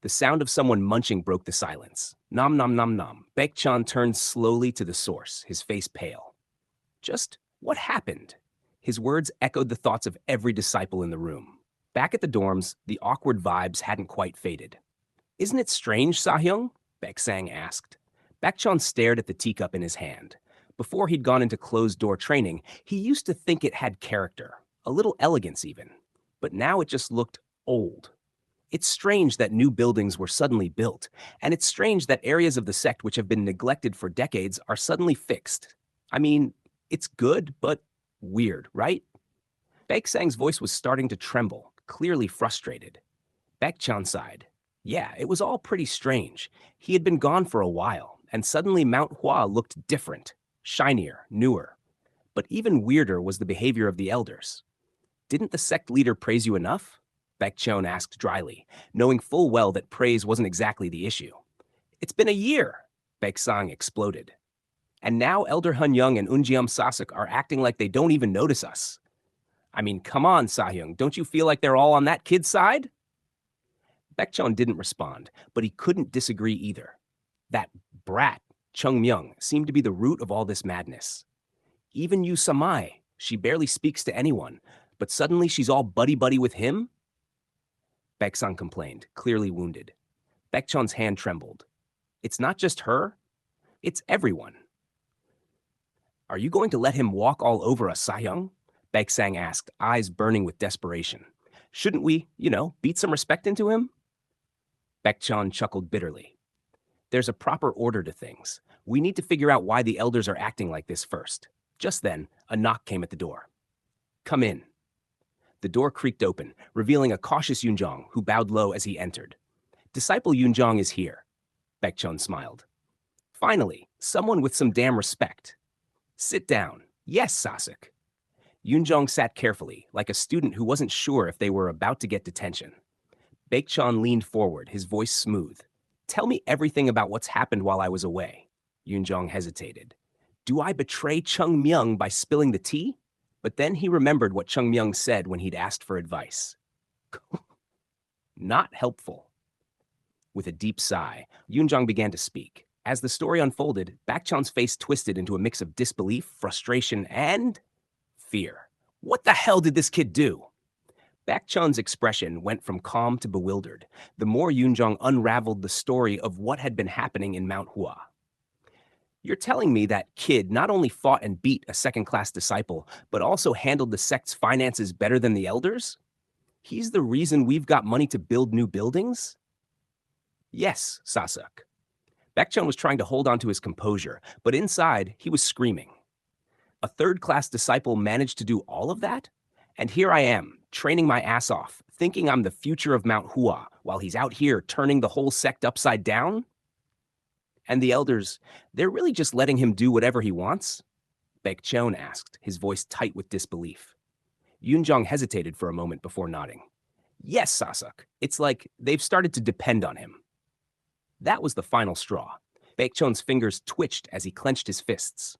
The sound of someone munching broke the silence. Nom nom nom nom. Baekchan turned slowly to the source, his face pale. Just what happened? His words echoed the thoughts of every disciple in the room. Back at the dorms, the awkward vibes hadn't quite faded. Isn't it strange, Sahyung? Baek-sang asked. Baekchan stared at the teacup in his hand. Before he'd gone into closed-door training, he used to think it had character, a little elegance even. But now it just looked old. It's strange that new buildings were suddenly built, and it's strange that areas of the sect which have been neglected for decades are suddenly fixed. I mean, it's good, but weird, right? Baek-sang's voice was starting to tremble, clearly frustrated. Baekchan sighed. Yeah, it was all pretty strange. He had been gone for a while, and suddenly Mount Hua looked different, shinier, newer. But even weirder was the behavior of the elders. Didn't the sect leader praise you enough? Baekchan asked dryly, knowing full well that praise wasn't exactly the issue. It's been a year, Baek-sang exploded. And now Elder Han Young and Unjeom Sasak are acting like they don't even notice us. I mean, come on, Sahyung, don't you feel like they're all on that kid's side? Baekchan didn't respond, but he couldn't disagree either. That brat, Chung Myung, seemed to be the root of all this madness. Even Yu Samai, she barely speaks to anyone, but suddenly she's all buddy-buddy with him? Baek-sang complained, clearly wounded. Baekchan's hand trembled. It's not just her, it's everyone. Are you going to let him walk all over us, Sahyung? Baek-sang asked, eyes burning with desperation. Shouldn't we, beat some respect into him? Baekchan chuckled bitterly. There's a proper order to things. We need to figure out why the elders are acting like this first. Just then, a knock came at the door. Come in. The door creaked open, revealing a cautious Yoonjong, who bowed low as he entered. Disciple Yoonjong is here. Baekchan smiled. Finally, someone with some damn respect. Sit down. Yes, Sasak. Yoonjong sat carefully, like a student who wasn't sure if they were about to get detention. Baekchan leaned forward, his voice smooth. Tell me everything about what's happened while I was away. Yoonjong hesitated. Do I betray Chung Myung by spilling the tea? But then he remembered what Chung Myung said when he'd asked for advice. Not helpful. With a deep sigh, Yoonjong began to speak. As the story unfolded, Baekchan's face twisted into a mix of disbelief, frustration, and fear. What the hell did this kid do? Baekchan's expression went from calm to bewildered, the more Yoonjong unraveled the story of what had been happening in Mount Hua. You're telling me that kid not only fought and beat a second-class disciple, but also handled the sect's finances better than the elders? He's the reason we've got money to build new buildings? Yes, Sasak. Baekchan was trying to hold on to his composure, but inside, he was screaming. A third-class disciple managed to do all of that? And here I am, training my ass off, thinking I'm the future of Mount Hua, while he's out here turning the whole sect upside down? And the elders, they're really just letting him do whatever he wants? Baekchan asked, his voice tight with disbelief. Yoonjong hesitated for a moment before nodding. Yes, Sasak. It's like they've started to depend on him. That was the final straw. Baekchon's fingers twitched as he clenched his fists.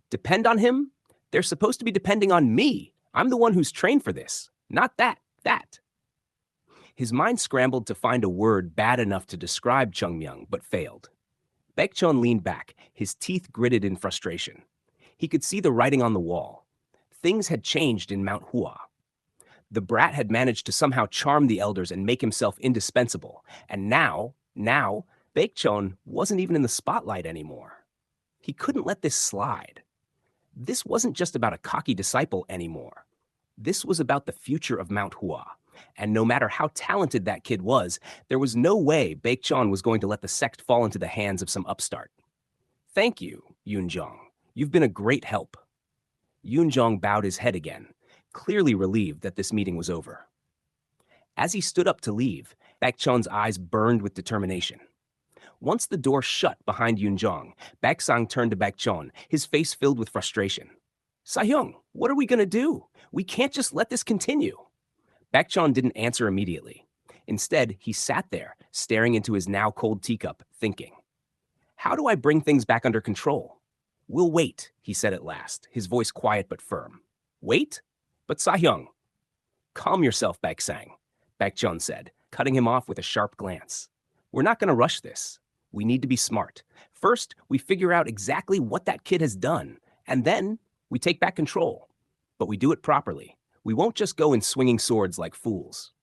Depend on him? They're supposed to be depending on me. I'm the one who's trained for this. Not that. His mind scrambled to find a word bad enough to describe Chungmyung, but failed. Baekchon leaned back, his teeth gritted in frustration. He could see the writing on the wall. Things had changed in Mount Hua. The brat had managed to somehow charm the elders and make himself indispensable. And now, Baekchon wasn't even in the spotlight anymore. He couldn't let this slide. This wasn't just about a cocky disciple anymore. This was about the future of Mount Hua. And no matter how talented that kid was, there was no way Baekchon was going to let the sect fall into the hands of some upstart. Thank you, Yoonjong. You've been a great help. Yoonjong bowed his head again, clearly relieved that this meeting was over. As he stood up to leave, Baekchon's eyes burned with determination. Once the door shut behind Yoonjong, Baeksang turned to Baekchon, his face filled with frustration. Sahyung, what are we going to do? We can't just let this continue. Baekchon didn't answer immediately. Instead, he sat there, staring into his now cold teacup, thinking. How do I bring things back under control? We'll wait, he said at last, his voice quiet but firm. Wait? But Sahyung. Calm yourself, Baeksang, Baekchon said, cutting him off with a sharp glance. We're not going to rush this. We need to be smart. First, we figure out exactly what that kid has done, and then we take back control. But we do it properly. We won't just go in swinging swords like fools.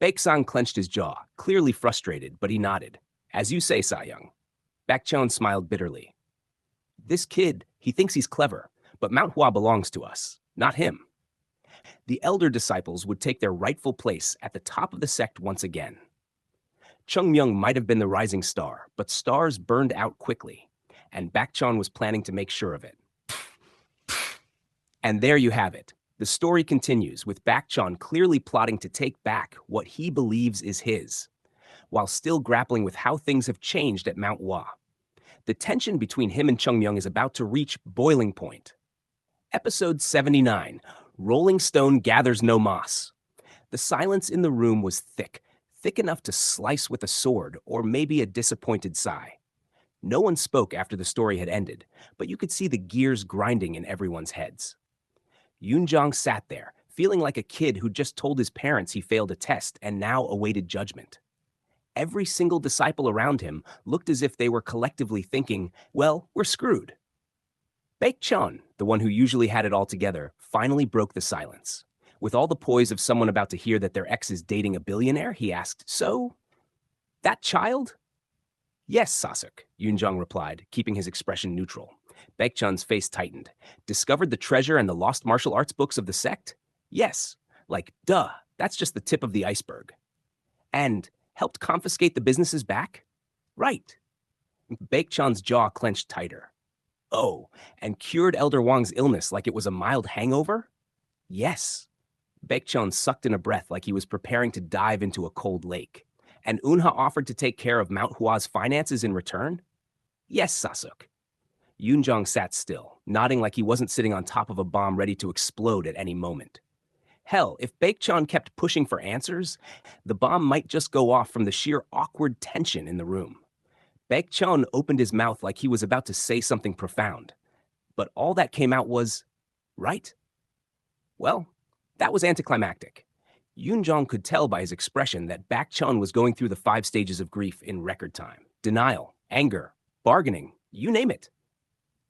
Baeksang clenched his jaw, clearly frustrated, but he nodded. As you say, Sahyung. Baekchon smiled bitterly. This kid, he thinks he's clever, but Mount Hua belongs to us, not him. The elder disciples would take their rightful place at the top of the sect once again. Chungmyung might have been the rising star, but stars burned out quickly, and Baekchon was planning to make sure of it. And there you have it. The story continues, with Baekchon clearly plotting to take back what he believes is his, while still grappling with how things have changed at Mount Hua. The tension between him and Chungmyung is about to reach boiling point. Episode 79, Rolling Stone Gathers No Moss. The silence in the room was thick enough to slice with a sword or maybe a disappointed sigh. No one spoke after the story had ended, but you could see the gears grinding in everyone's heads. Yoonjong sat there, feeling like a kid who just told his parents he failed a test and now awaited judgment. Every single disciple around him looked as if they were collectively thinking, well, we're screwed. Baekchon, the one who usually had it all together, finally broke the silence. With all the poise of someone about to hear that their ex is dating a billionaire, he asked, So? That child? Yes, Sasuk, Yoonjong replied, keeping his expression neutral. Baekchon's face tightened. Discovered the treasure and the lost martial arts books of the sect? Yes. Like, duh, that's just the tip of the iceberg. And helped confiscate the businesses back? Right. Baekchon's jaw clenched tighter. Oh, and cured Elder Wang's illness like it was a mild hangover? Yes. Baekchon sucked in a breath like he was preparing to dive into a cold lake. And Unha offered to take care of Mount Hua's finances in return? Yes, Sasuk. Yoonjong sat still, nodding like he wasn't sitting on top of a bomb ready to explode at any moment. Hell, if Baekchon kept pushing for answers, the bomb might just go off from the sheer awkward tension in the room. Baekchon opened his mouth like he was about to say something profound. But all that came out was, right? Well, that was anticlimactic. Yoonjong could tell by his expression that Baekchon was going through the 5 stages of grief in record time. Denial, anger, bargaining, you name it.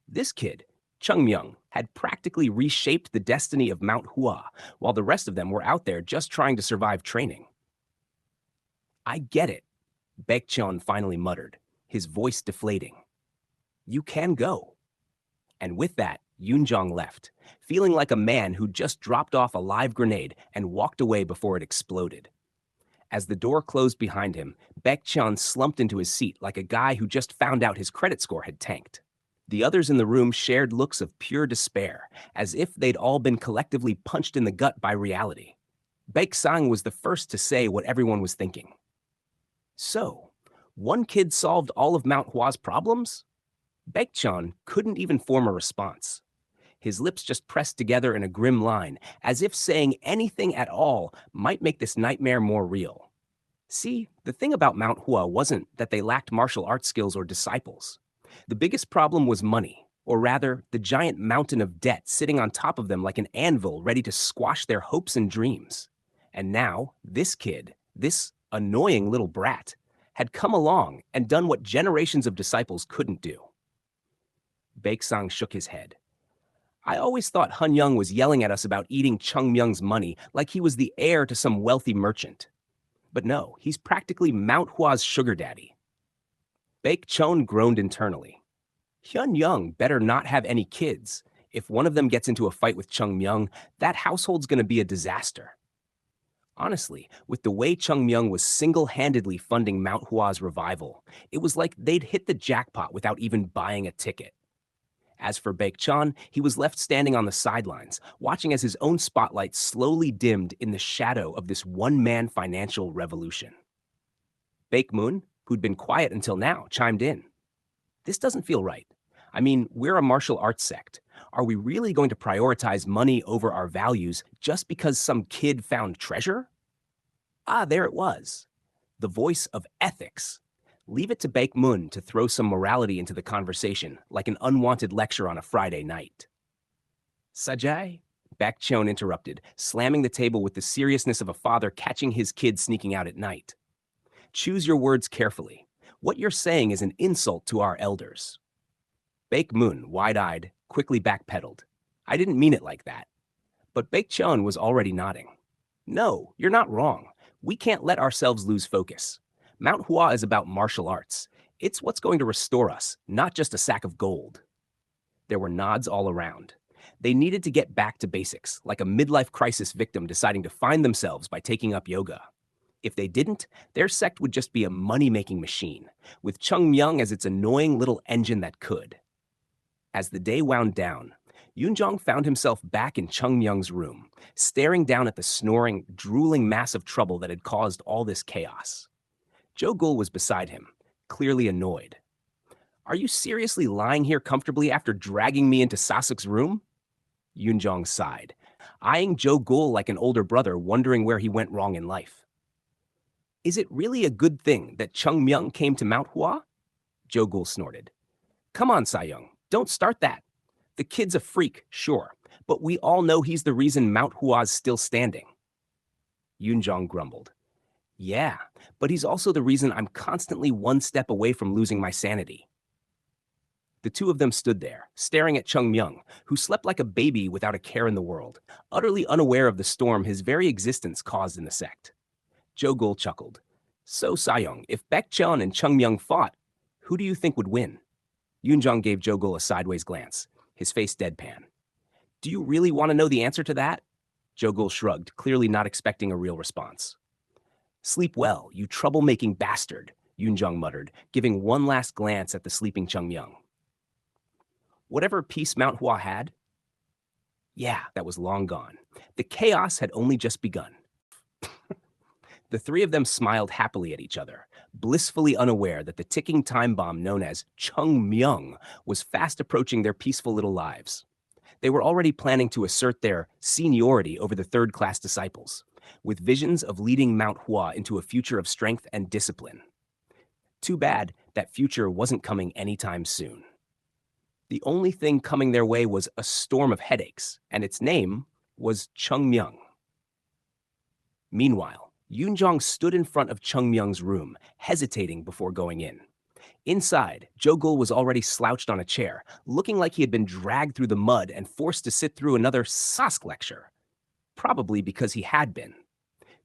This kid, Chungmyung, had practically reshaped the destiny of Mount Hua, while the rest of them were out there just trying to survive training. I get it, Baekchon finally muttered, his voice deflating. You can go. And with that, Yoonjong left, feeling like a man who just dropped off a live grenade and walked away before it exploded. As the door closed behind him, Baekchon slumped into his seat like a guy who just found out his credit score had tanked. The others in the room shared looks of pure despair, as if they'd all been collectively punched in the gut by reality. Baeksang was the first to say what everyone was thinking. So, one kid solved all of Mount Hua's problems? Baekchon couldn't even form a response. His lips just pressed together in a grim line, as if saying anything at all might make this nightmare more real. See, the thing about Mount Hua wasn't that they lacked martial arts skills or disciples. The biggest problem was money, or rather, the giant mountain of debt sitting on top of them like an anvil ready to squash their hopes and dreams. And now, this kid, this annoying little brat, had come along and done what generations of disciples couldn't do. Baek-sang shook his head. I always thought Hun Young was yelling at us about eating Chung Myung's money like he was the heir to some wealthy merchant. But no, he's practically Mount Hua's sugar daddy. Baek Chon groaned internally. Hyun Young better not have any kids. If one of them gets into a fight with Chung Myung, that household's gonna be a disaster. Honestly, with the way Chung Myung was single-handedly funding Mount Hua's revival, it was like they'd hit the jackpot without even buying a ticket. As for Baek Chan, he was left standing on the sidelines, watching as his own spotlight slowly dimmed in the shadow of this one-man financial revolution. Baek Moon, who'd been quiet until now, chimed in. This doesn't feel right. I mean, we're a martial arts sect. Are we really going to prioritize money over our values just because some kid found treasure? Ah, there it was. The voice of ethics. Leave it to Baek Moon to throw some morality into the conversation, like an unwanted lecture on a Friday night. Sajai? Baek Chon interrupted, slamming the table with the seriousness of a father catching his kid sneaking out at night. Choose your words carefully. What you're saying is an insult to our elders. Baek Moon, wide-eyed, quickly backpedaled. I didn't mean it like that. But Baek Chon was already nodding. No, you're not wrong. We can't let ourselves lose focus. Mount Hua is about martial arts. It's what's going to restore us, not just a sack of gold. There were nods all around. They needed to get back to basics, like a midlife crisis victim deciding to find themselves by taking up yoga. If they didn't, their sect would just be a money-making machine, with Chung Myung as its annoying little engine that could. As the day wound down, Yoonjong found himself back in Chung Myung's room, staring down at the snoring, drooling mass of trouble that had caused all this chaos. Jo-gul was beside him, clearly annoyed. Are you seriously lying here comfortably after dragging me into Sasuk's room? Yoonjong sighed, eyeing Jo-gul like an older brother wondering where he went wrong in life. Is it really a good thing that Chung Myung came to Mount Hua? Jo-gul snorted. Come on, Sa-young, don't start that. The kid's a freak, sure, but we all know he's the reason Mount Hua's still standing. Yoonjong grumbled. Yeah, but he's also the reason I'm constantly one step away from losing my sanity. The two of them stood there, staring at Chung Myung, who slept like a baby without a care in the world, utterly unaware of the storm his very existence caused in the sect. Jo-gul chuckled. So, Sa-young, if Baek Chon and Chung Myung fought, who do you think would win? Yoonjong gave Jo-gul a sideways glance, his face deadpan. Do you really want to know the answer to that? Jo-gul shrugged, clearly not expecting a real response. Sleep well, you troublemaking bastard, Yoonjong muttered, giving one last glance at the sleeping Chung Myung. Whatever peace Mount Hua had? Yeah, that was long gone. The chaos had only just begun. The three of them smiled happily at each other, blissfully unaware that the ticking time bomb known as Chung Myung was fast approaching their peaceful little lives. They were already planning to assert their seniority over the third-class disciples, with visions of leading Mount Hua into a future of strength and discipline. Too bad that future wasn't coming anytime soon. The only thing coming their way was a storm of headaches, and its name was Chung Myung. Meanwhile, Yoonjong stood in front of Chung Myung's room, hesitating before going in. Inside, Jo-gul was already slouched on a chair, looking like he had been dragged through the mud and forced to sit through another Sask lecture. Probably because he had been.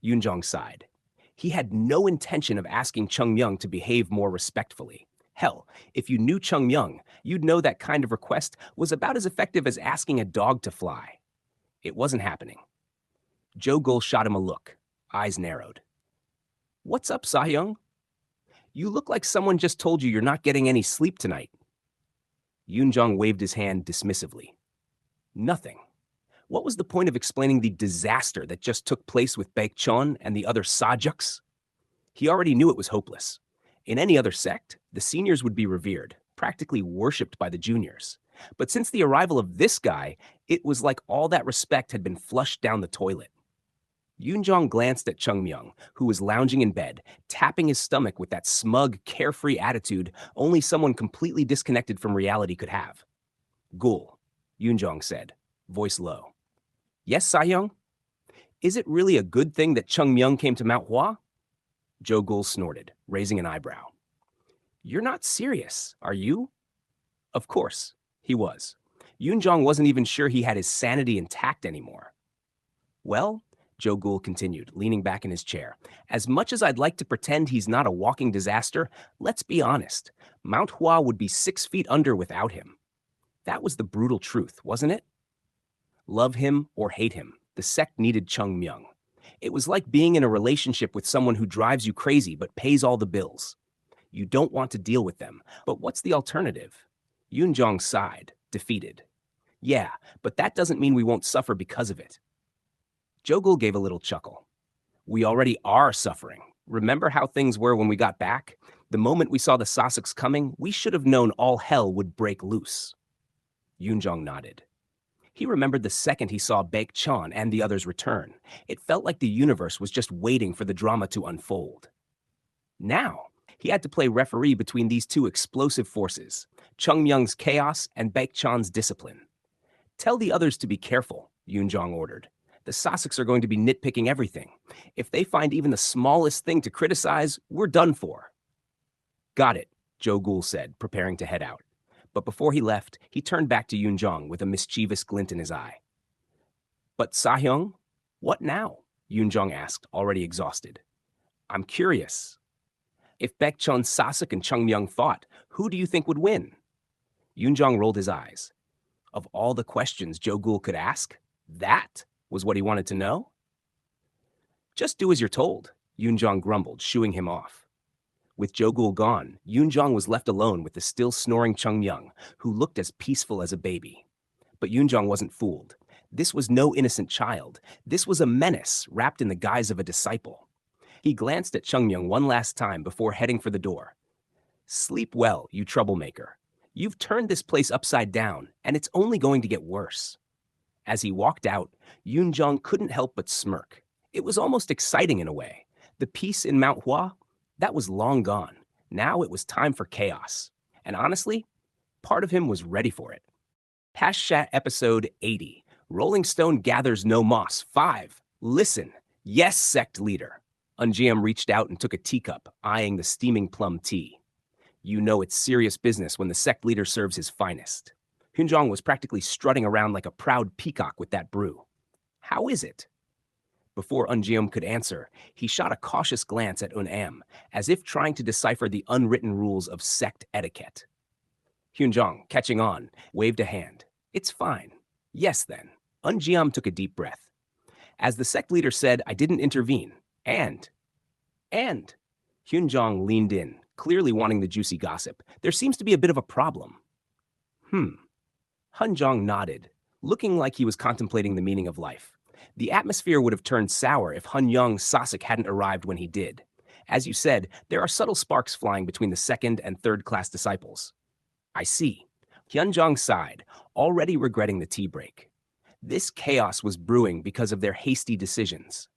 Yoonjong sighed. He had no intention of asking Chung Myung to behave more respectfully. Hell, if you knew Chung Myung, you'd know that kind of request was about as effective as asking a dog to fly. It wasn't happening. Jo-gul shot him a look, eyes narrowed. What's up, Sa-young? You look like someone just told you you're not getting any sleep tonight. Yoonjong waved his hand dismissively. Nothing. What was the point of explaining the disaster that just took place with Baek Chon and the other Sajuks? He already knew it was hopeless. In any other sect, the seniors would be revered, practically worshipped by the juniors. But since the arrival of this guy, it was like all that respect had been flushed down the toilet. Yoonjong glanced at Chung Myung, who was lounging in bed, tapping his stomach with that smug, carefree attitude only someone completely disconnected from reality could have. Gul, Yoonjong said, voice low. Yes, Sahyung? Is it really a good thing that Chung Myung came to Mount Hua? Jo Gul snorted, raising an eyebrow. You're not serious, are you? Of course, he was. Yoonjong wasn't even sure he had his sanity intact anymore. Well, Jo Gul continued, leaning back in his chair, as much as I'd like to pretend he's not a walking disaster, let's be honest. Mount Hua would be 6 feet under without him. That was the brutal truth, wasn't it? Love him or hate him, the sect needed Chung Myung. It was like being in a relationship with someone who drives you crazy but pays all the bills. You don't want to deal with them, but what's the alternative? Yoonjong sighed, defeated. Yeah, but that doesn't mean we won't suffer because of it. Jogul gave a little chuckle. We already are suffering. Remember how things were when we got back? The moment we saw the Sassaks coming, we should have known all hell would break loose. Yoonjong nodded. He remembered the second he saw Baek Chan and the others return. It felt like the universe was just waiting for the drama to unfold. Now, he had to play referee between these two explosive forces, Chung Myung's chaos and Baek Chan's discipline. Tell the others to be careful, Yoonjong ordered. The Sassaks are going to be nitpicking everything. If they find even the smallest thing to criticize, we're done for. Got it, Jo Gul said, preparing to head out. But before he left, he turned back to Yoonjong with a mischievous glint in his eye. But Sahyung, what now? Yoonjong asked, already exhausted. I'm curious. If Baek Chun, Sasak, and Chung Myung fought, who do you think would win? Yoonjong rolled his eyes. Of all the questions Jo Gul could ask, that was what he wanted to know? Just do as you're told, Yoonjong grumbled, shooing him off. With Jo Gul gone, Yoonjong was left alone with the still snoring Chung Myung, who looked as peaceful as a baby. But Yoonjong wasn't fooled. This was no innocent child. This was a menace wrapped in the guise of a disciple. He glanced at Chung Myung one last time before heading for the door. Sleep well, you troublemaker. You've turned this place upside down, and it's only going to get worse. As he walked out, Yoonjong couldn't help but smirk. It was almost exciting in a way. The peace in Mount Hua, that was long gone. Now it was time for chaos. And honestly, part of him was ready for it. Past Chat episode 80. Rolling Stone gathers no moss. 5. Listen. Yes, sect leader. Unjiam reached out and took a teacup, eyeing the steaming plum tea. You know it's serious business when the sect leader serves his finest. Hyunjong was practically strutting around like a proud peacock with that brew. How is it? Before Unjiam could answer, he shot a cautious glance at Unam, as if trying to decipher the unwritten rules of sect etiquette. Hyunjong, catching on, waved a hand. It's fine. Yes, then. Unjiam took a deep breath. As the sect leader said, I didn't intervene. And Hyunjong leaned in, clearly wanting the juicy gossip. There seems to be a bit of a problem. Hunjong nodded, looking like he was contemplating the meaning of life. The atmosphere would have turned sour if Hunyong Sasak hadn't arrived when he did. As you said, there are subtle sparks flying between the second and third class disciples. I see. Hyunjong sighed, already regretting the tea break. This chaos was brewing because of their hasty decisions.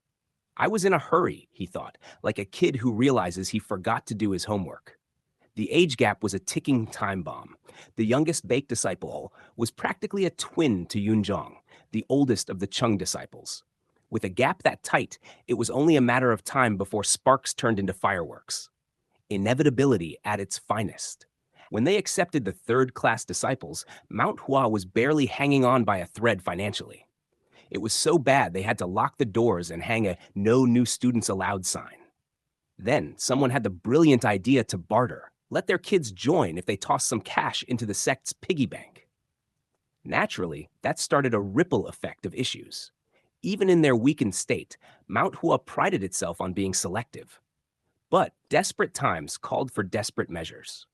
I was in a hurry, he thought, like a kid who realizes he forgot to do his homework. The age gap was a ticking time bomb. The youngest Baek disciple was practically a twin to Yoonjong, the oldest of the Chung disciples. With a gap that tight, it was only a matter of time before sparks turned into fireworks. Inevitability at its finest. When they accepted the third-class disciples, Mount Hua was barely hanging on by a thread financially. It was so bad they had to lock the doors and hang a "No New Students Allowed" sign. Then someone had the brilliant idea to barter. Let their kids join if they toss some cash into the sect's piggy bank. Naturally, that started a ripple effect of issues. Even in their weakened state, Mount Hua prided itself on being selective. But desperate times called for desperate measures.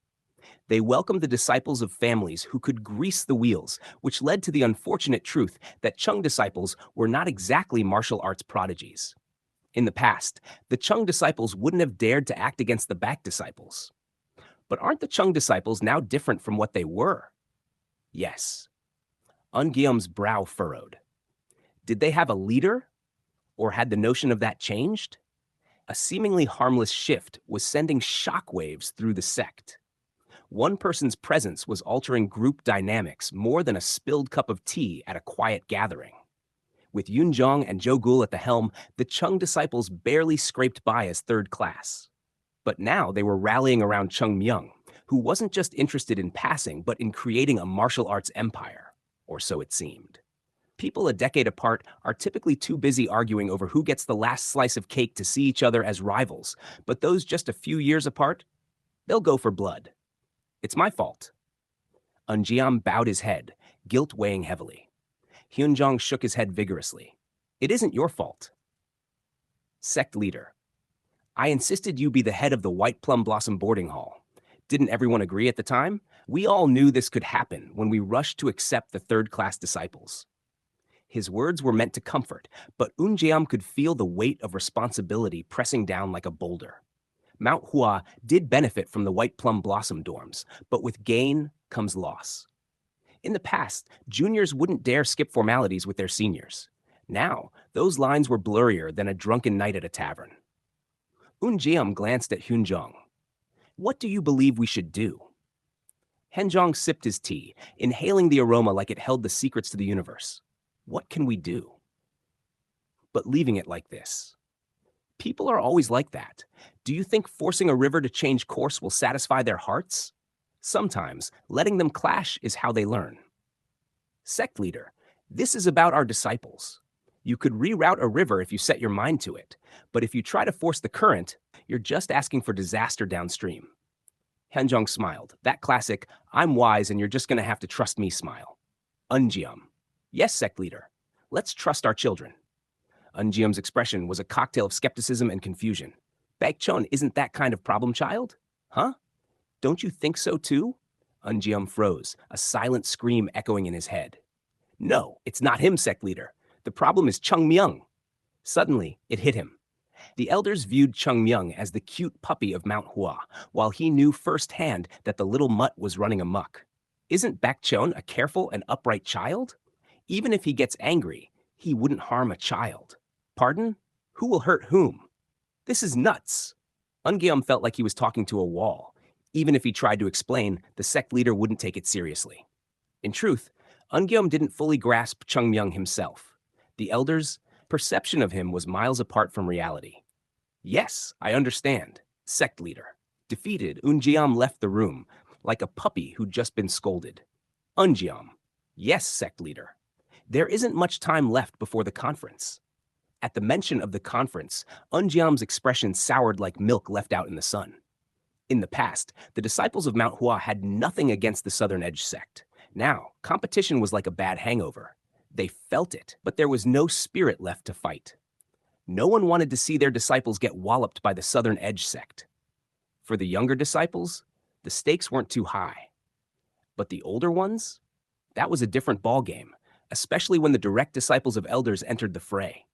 They welcomed the disciples of families who could grease the wheels, which led to the unfortunate truth that Chung disciples were not exactly martial arts prodigies. In the past, the Chung disciples wouldn't have dared to act against the Baek disciples. But aren't the Chung disciples now different from what they were? Yes. Ungeum's brow furrowed. Did they have a leader? Or had the notion of that changed? A seemingly harmless shift was sending shockwaves through the sect. One person's presence was altering group dynamics more than a spilled cup of tea at a quiet gathering. With Yunjong and Jogul at the helm, the Chung disciples barely scraped by as third class. But now they were rallying around Chung Myung, who wasn't just interested in passing, but in creating a martial arts empire, or so it seemed. People a decade apart are typically too busy arguing over who gets the last slice of cake to see each other as rivals, but those just a few years apart, they'll go for blood. It's my fault. Unjiam bowed his head, guilt weighing heavily. Hyunjong shook his head vigorously. It isn't your fault. Sect leader. I insisted you be the head of the White Plum Blossom boarding hall. Didn't everyone agree at the time? We all knew this could happen when we rushed to accept the third-class disciples. His words were meant to comfort, but Unjiam could feel the weight of responsibility pressing down like a boulder. Mount Hua did benefit from the White Plum Blossom dorms, but with gain comes loss. In the past, juniors wouldn't dare skip formalities with their seniors. Now, those lines were blurrier than a drunken night at a tavern. Unjiam glanced at Hyunjong. What do you believe we should do? Henjong sipped his tea, inhaling the aroma like it held the secrets to the universe. What can we do? But leaving it like this. People are always like that. Do you think forcing a river to change course will satisfy their hearts? Sometimes, letting them clash is how they learn. Sect leader, this is about our disciples. You could reroute a river if you set your mind to it, but if you try to force the current, you're just asking for disaster downstream. Henjong smiled, that classic, I'm wise and you're just going to have to trust me smile. Unjiam, yes, sect leader, let's trust our children. Unjiam's expression was a cocktail of skepticism and confusion. Baekchon isn't that kind of problem child? Huh? Don't you think so too? Unjiam froze, a silent scream echoing in his head. No, it's not him, sect leader. The problem is Chung Myung. Suddenly, it hit him. The elders viewed Chung Myung as the cute puppy of Mount Hua, while he knew firsthand that the little mutt was running amok. Isn't Baekchon a careful and upright child? Even if he gets angry, he wouldn't harm a child. Pardon? Who will hurt whom? This is nuts. Ungeum felt like he was talking to a wall. Even if he tried to explain, the sect leader wouldn't take it seriously. In truth, Ungeum didn't fully grasp Chung Myung himself. The elders' perception of him was miles apart from reality. Yes, I understand, sect leader. Defeated, Unjiam left the room, like a puppy who'd just been scolded. Unjiam, yes, sect leader. There isn't much time left before the conference. At the mention of the conference, Unjiam's expression soured like milk left out in the sun. In the past, the disciples of Mount Hua had nothing against the Southern Edge sect. Now, competition was like a bad hangover. They felt it, but there was no spirit left to fight. No one wanted to see their disciples get walloped by the Southern Edge sect. For the younger disciples, the stakes weren't too high. But the older ones? That was a different ballgame, especially when the direct disciples of elders entered the fray.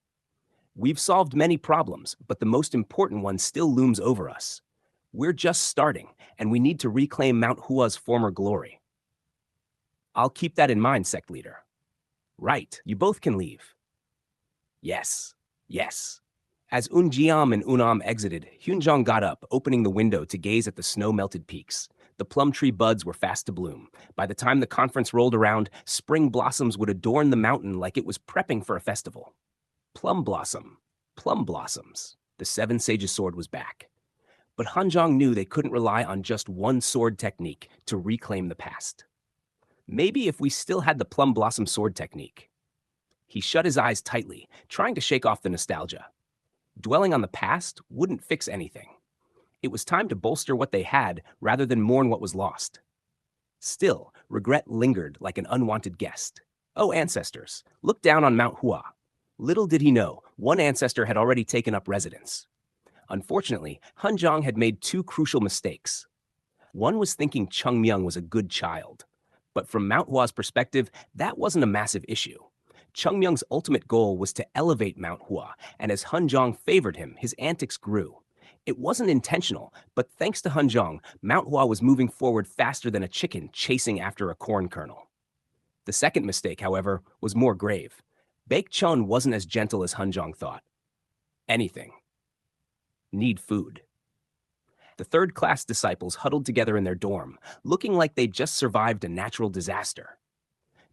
We've solved many problems, but the most important one still looms over us. We're just starting, and we need to reclaim Mount Hua's former glory. I'll keep that in mind, sect leader. Right, you both can leave. Yes, yes. As Unjiam and Unam exited, Hyunjong got up, opening the window to gaze at the snow-melted peaks. The plum tree buds were fast to bloom. By the time the conference rolled around, spring blossoms would adorn the mountain like it was prepping for a festival. Plum blossoms. The seven sages' sword was back. But Hanjong knew they couldn't rely on just one sword technique to reclaim the past. Maybe if we still had the plum blossom sword technique. He shut his eyes tightly, trying to shake off the nostalgia. Dwelling on the past wouldn't fix anything. It was time to bolster what they had rather than mourn what was lost. Still, regret lingered like an unwanted guest. Oh, ancestors, look down on Mount Hua. Little did he know, one ancestor had already taken up residence. Unfortunately, Hanjong had made two crucial mistakes. One was thinking Chung Myung was a good child. But from Mount Hua's perspective, that wasn't a massive issue. Chung Myung's ultimate goal was to elevate Mount Hua, and as Hanjong favored him, his antics grew. It wasn't intentional, but thanks to Hanjong, Mount Hua was moving forward faster than a chicken chasing after a corn kernel. The second mistake, however, was more grave. Baekchon wasn't as gentle as Hanjong thought. Anything. Need food. The third-class disciples huddled together in their dorm, looking like they'd just survived a natural disaster.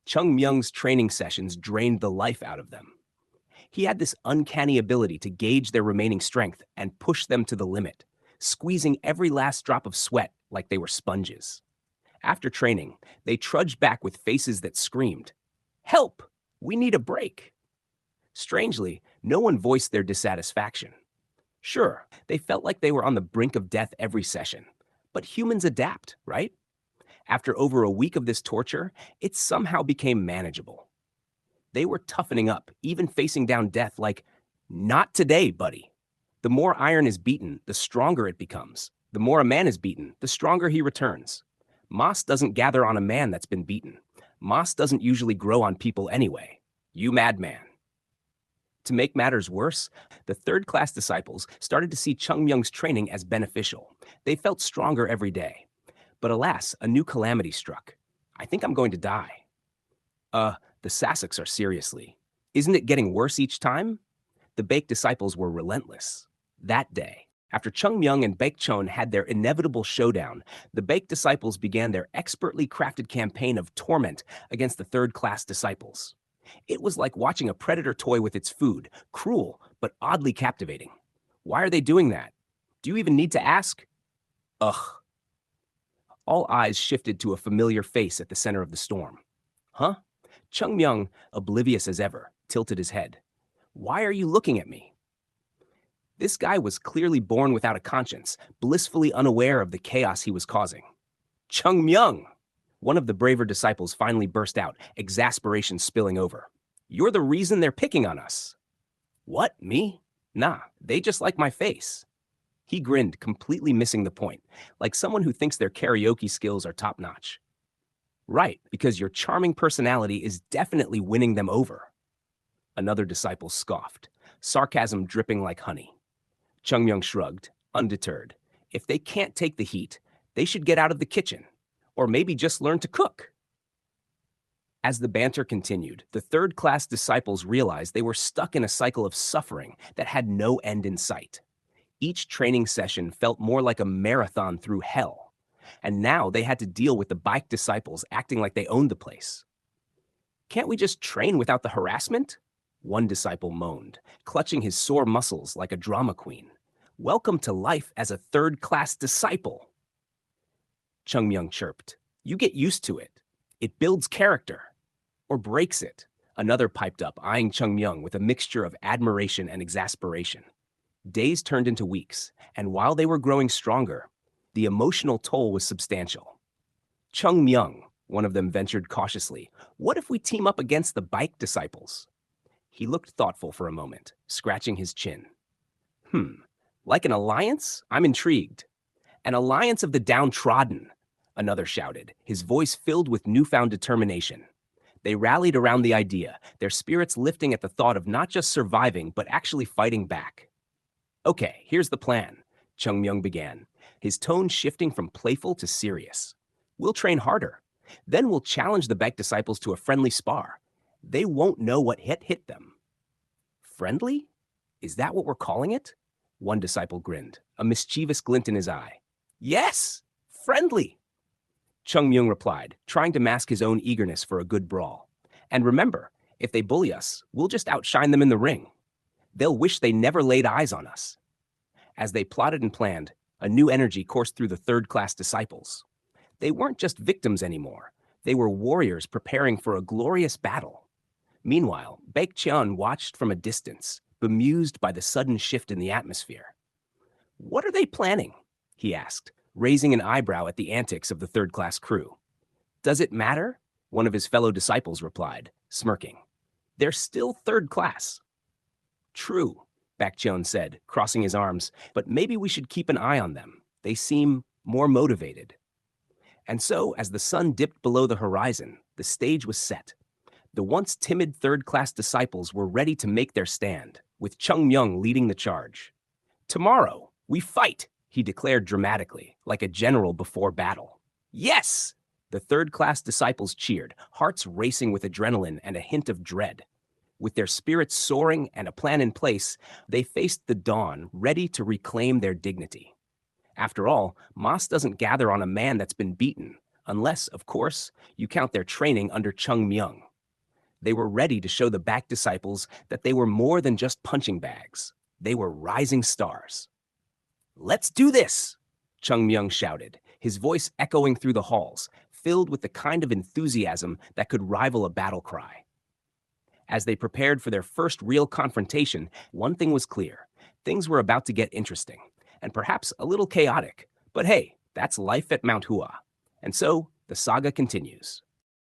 Chung Myung's training sessions drained the life out of them. He had this uncanny ability to gauge their remaining strength and push them to the limit, squeezing every last drop of sweat like they were sponges. After training, they trudged back with faces that screamed, "Help! We need a break!" Strangely, no one voiced their dissatisfaction. Sure, they felt like they were on the brink of death every session, but humans adapt, right? After over a week of this torture, it somehow became manageable. They were toughening up, even facing down death like, "Not today, buddy." The more iron is beaten, the stronger it becomes. The more a man is beaten, the stronger he returns. Moss doesn't gather on a man that's been beaten. Moss doesn't usually grow on people anyway. You madman. To make matters worse, the third-class disciples started to see Chung Myung's training as beneficial. They felt stronger every day. But alas, a new calamity struck. "I think I'm going to die." The Sassocks are seriously. Isn't it getting worse each time? The Baek disciples were relentless. That day, after Chung Myung and Baek Chon had their inevitable showdown, the Baek disciples began their expertly crafted campaign of torment against the third-class disciples. It was like watching a predator toy with its food, cruel but oddly captivating. Why are they doing that? Do you even need to ask? Ugh. All eyes shifted to a familiar face at the center of the storm. Huh? Chung Myung, oblivious as ever, tilted his head. "Why are you looking at me?" This guy was clearly born without a conscience, blissfully unaware of the chaos he was causing. "Chung Myung!" One of the braver disciples finally burst out, exasperation spilling over. "You're the reason they're picking on us." "What, me? Nah, they just like my face." He grinned, completely missing the point, like someone who thinks their karaoke skills are top-notch. "Right, because your charming personality is definitely winning them over." Another disciple scoffed, sarcasm dripping like honey. Chung Myung shrugged, undeterred. If they can't take the heat, they should get out of the kitchen, or maybe just learn to cook. As the banter continued, the third-class disciples realized they were stuck in a cycle of suffering that had no end in sight. Each training session felt more like a marathon through hell, and now they had to deal with the Baek disciples acting like they owned the place. "Can't we just train without the harassment?" One disciple moaned, clutching his sore muscles like a drama queen. "Welcome to life as a third-class disciple." Chung Myung chirped. "You get used to it. It builds character. Or breaks it." Another piped up, eyeing Chung Myung with a mixture of admiration and exasperation. Days turned into weeks, and while they were growing stronger, the emotional toll was substantial. "Chung Myung," one of them ventured cautiously, "what if we team up against the Baek disciples?" He looked thoughtful for a moment, scratching his chin. Like an alliance? I'm intrigued." "An alliance of the downtrodden," another shouted, his voice filled with newfound determination. They rallied around the idea, their spirits lifting at the thought of not just surviving, but actually fighting back. "Okay, here's the plan," Chung Myung began, his tone shifting from playful to serious. "We'll train harder. Then we'll challenge the Baek disciples to a friendly spar. They won't know what hit them." "Friendly? Is that what we're calling it?" One disciple grinned, a mischievous glint in his eye. "Yes, friendly," Chung Myung replied, trying to mask his own eagerness for a good brawl. "And remember, if they bully us, we'll just outshine them in the ring. They'll wish they never laid eyes on us." As they plotted and planned, a new energy coursed through the third-class disciples. They weren't just victims anymore. They were warriors preparing for a glorious battle. Meanwhile, Baek Cheon watched from a distance, bemused by the sudden shift in the atmosphere. "What are they planning?" he asked, raising an eyebrow at the antics of the third-class crew. "Does it matter?" one of his fellow disciples replied, smirking. "They're still third class." "True," Baek Cheon said, crossing his arms, "but maybe we should keep an eye on them. They seem more motivated." And so, as the sun dipped below the horizon, the stage was set. The once timid third-class disciples were ready to make their stand, with Chung Myung leading the charge. "Tomorrow, we fight," he declared dramatically, like a general before battle. "Yes!" The third-class disciples cheered, hearts racing with adrenaline and a hint of dread. With their spirits soaring and a plan in place, they faced the dawn, ready to reclaim their dignity. After all, Mas doesn't gather on a man that's been beaten, unless, of course, you count their training under Chung Myung. They were ready to show the back disciples that they were more than just punching bags. They were rising stars. "Let's do this!" Chung Myung shouted, his voice echoing through the halls, filled with the kind of enthusiasm that could rival a battle cry. As they prepared for their first real confrontation, one thing was clear. Things were about to get interesting, and perhaps a little chaotic. But hey, that's life at Mount Hua. And so, the saga continues.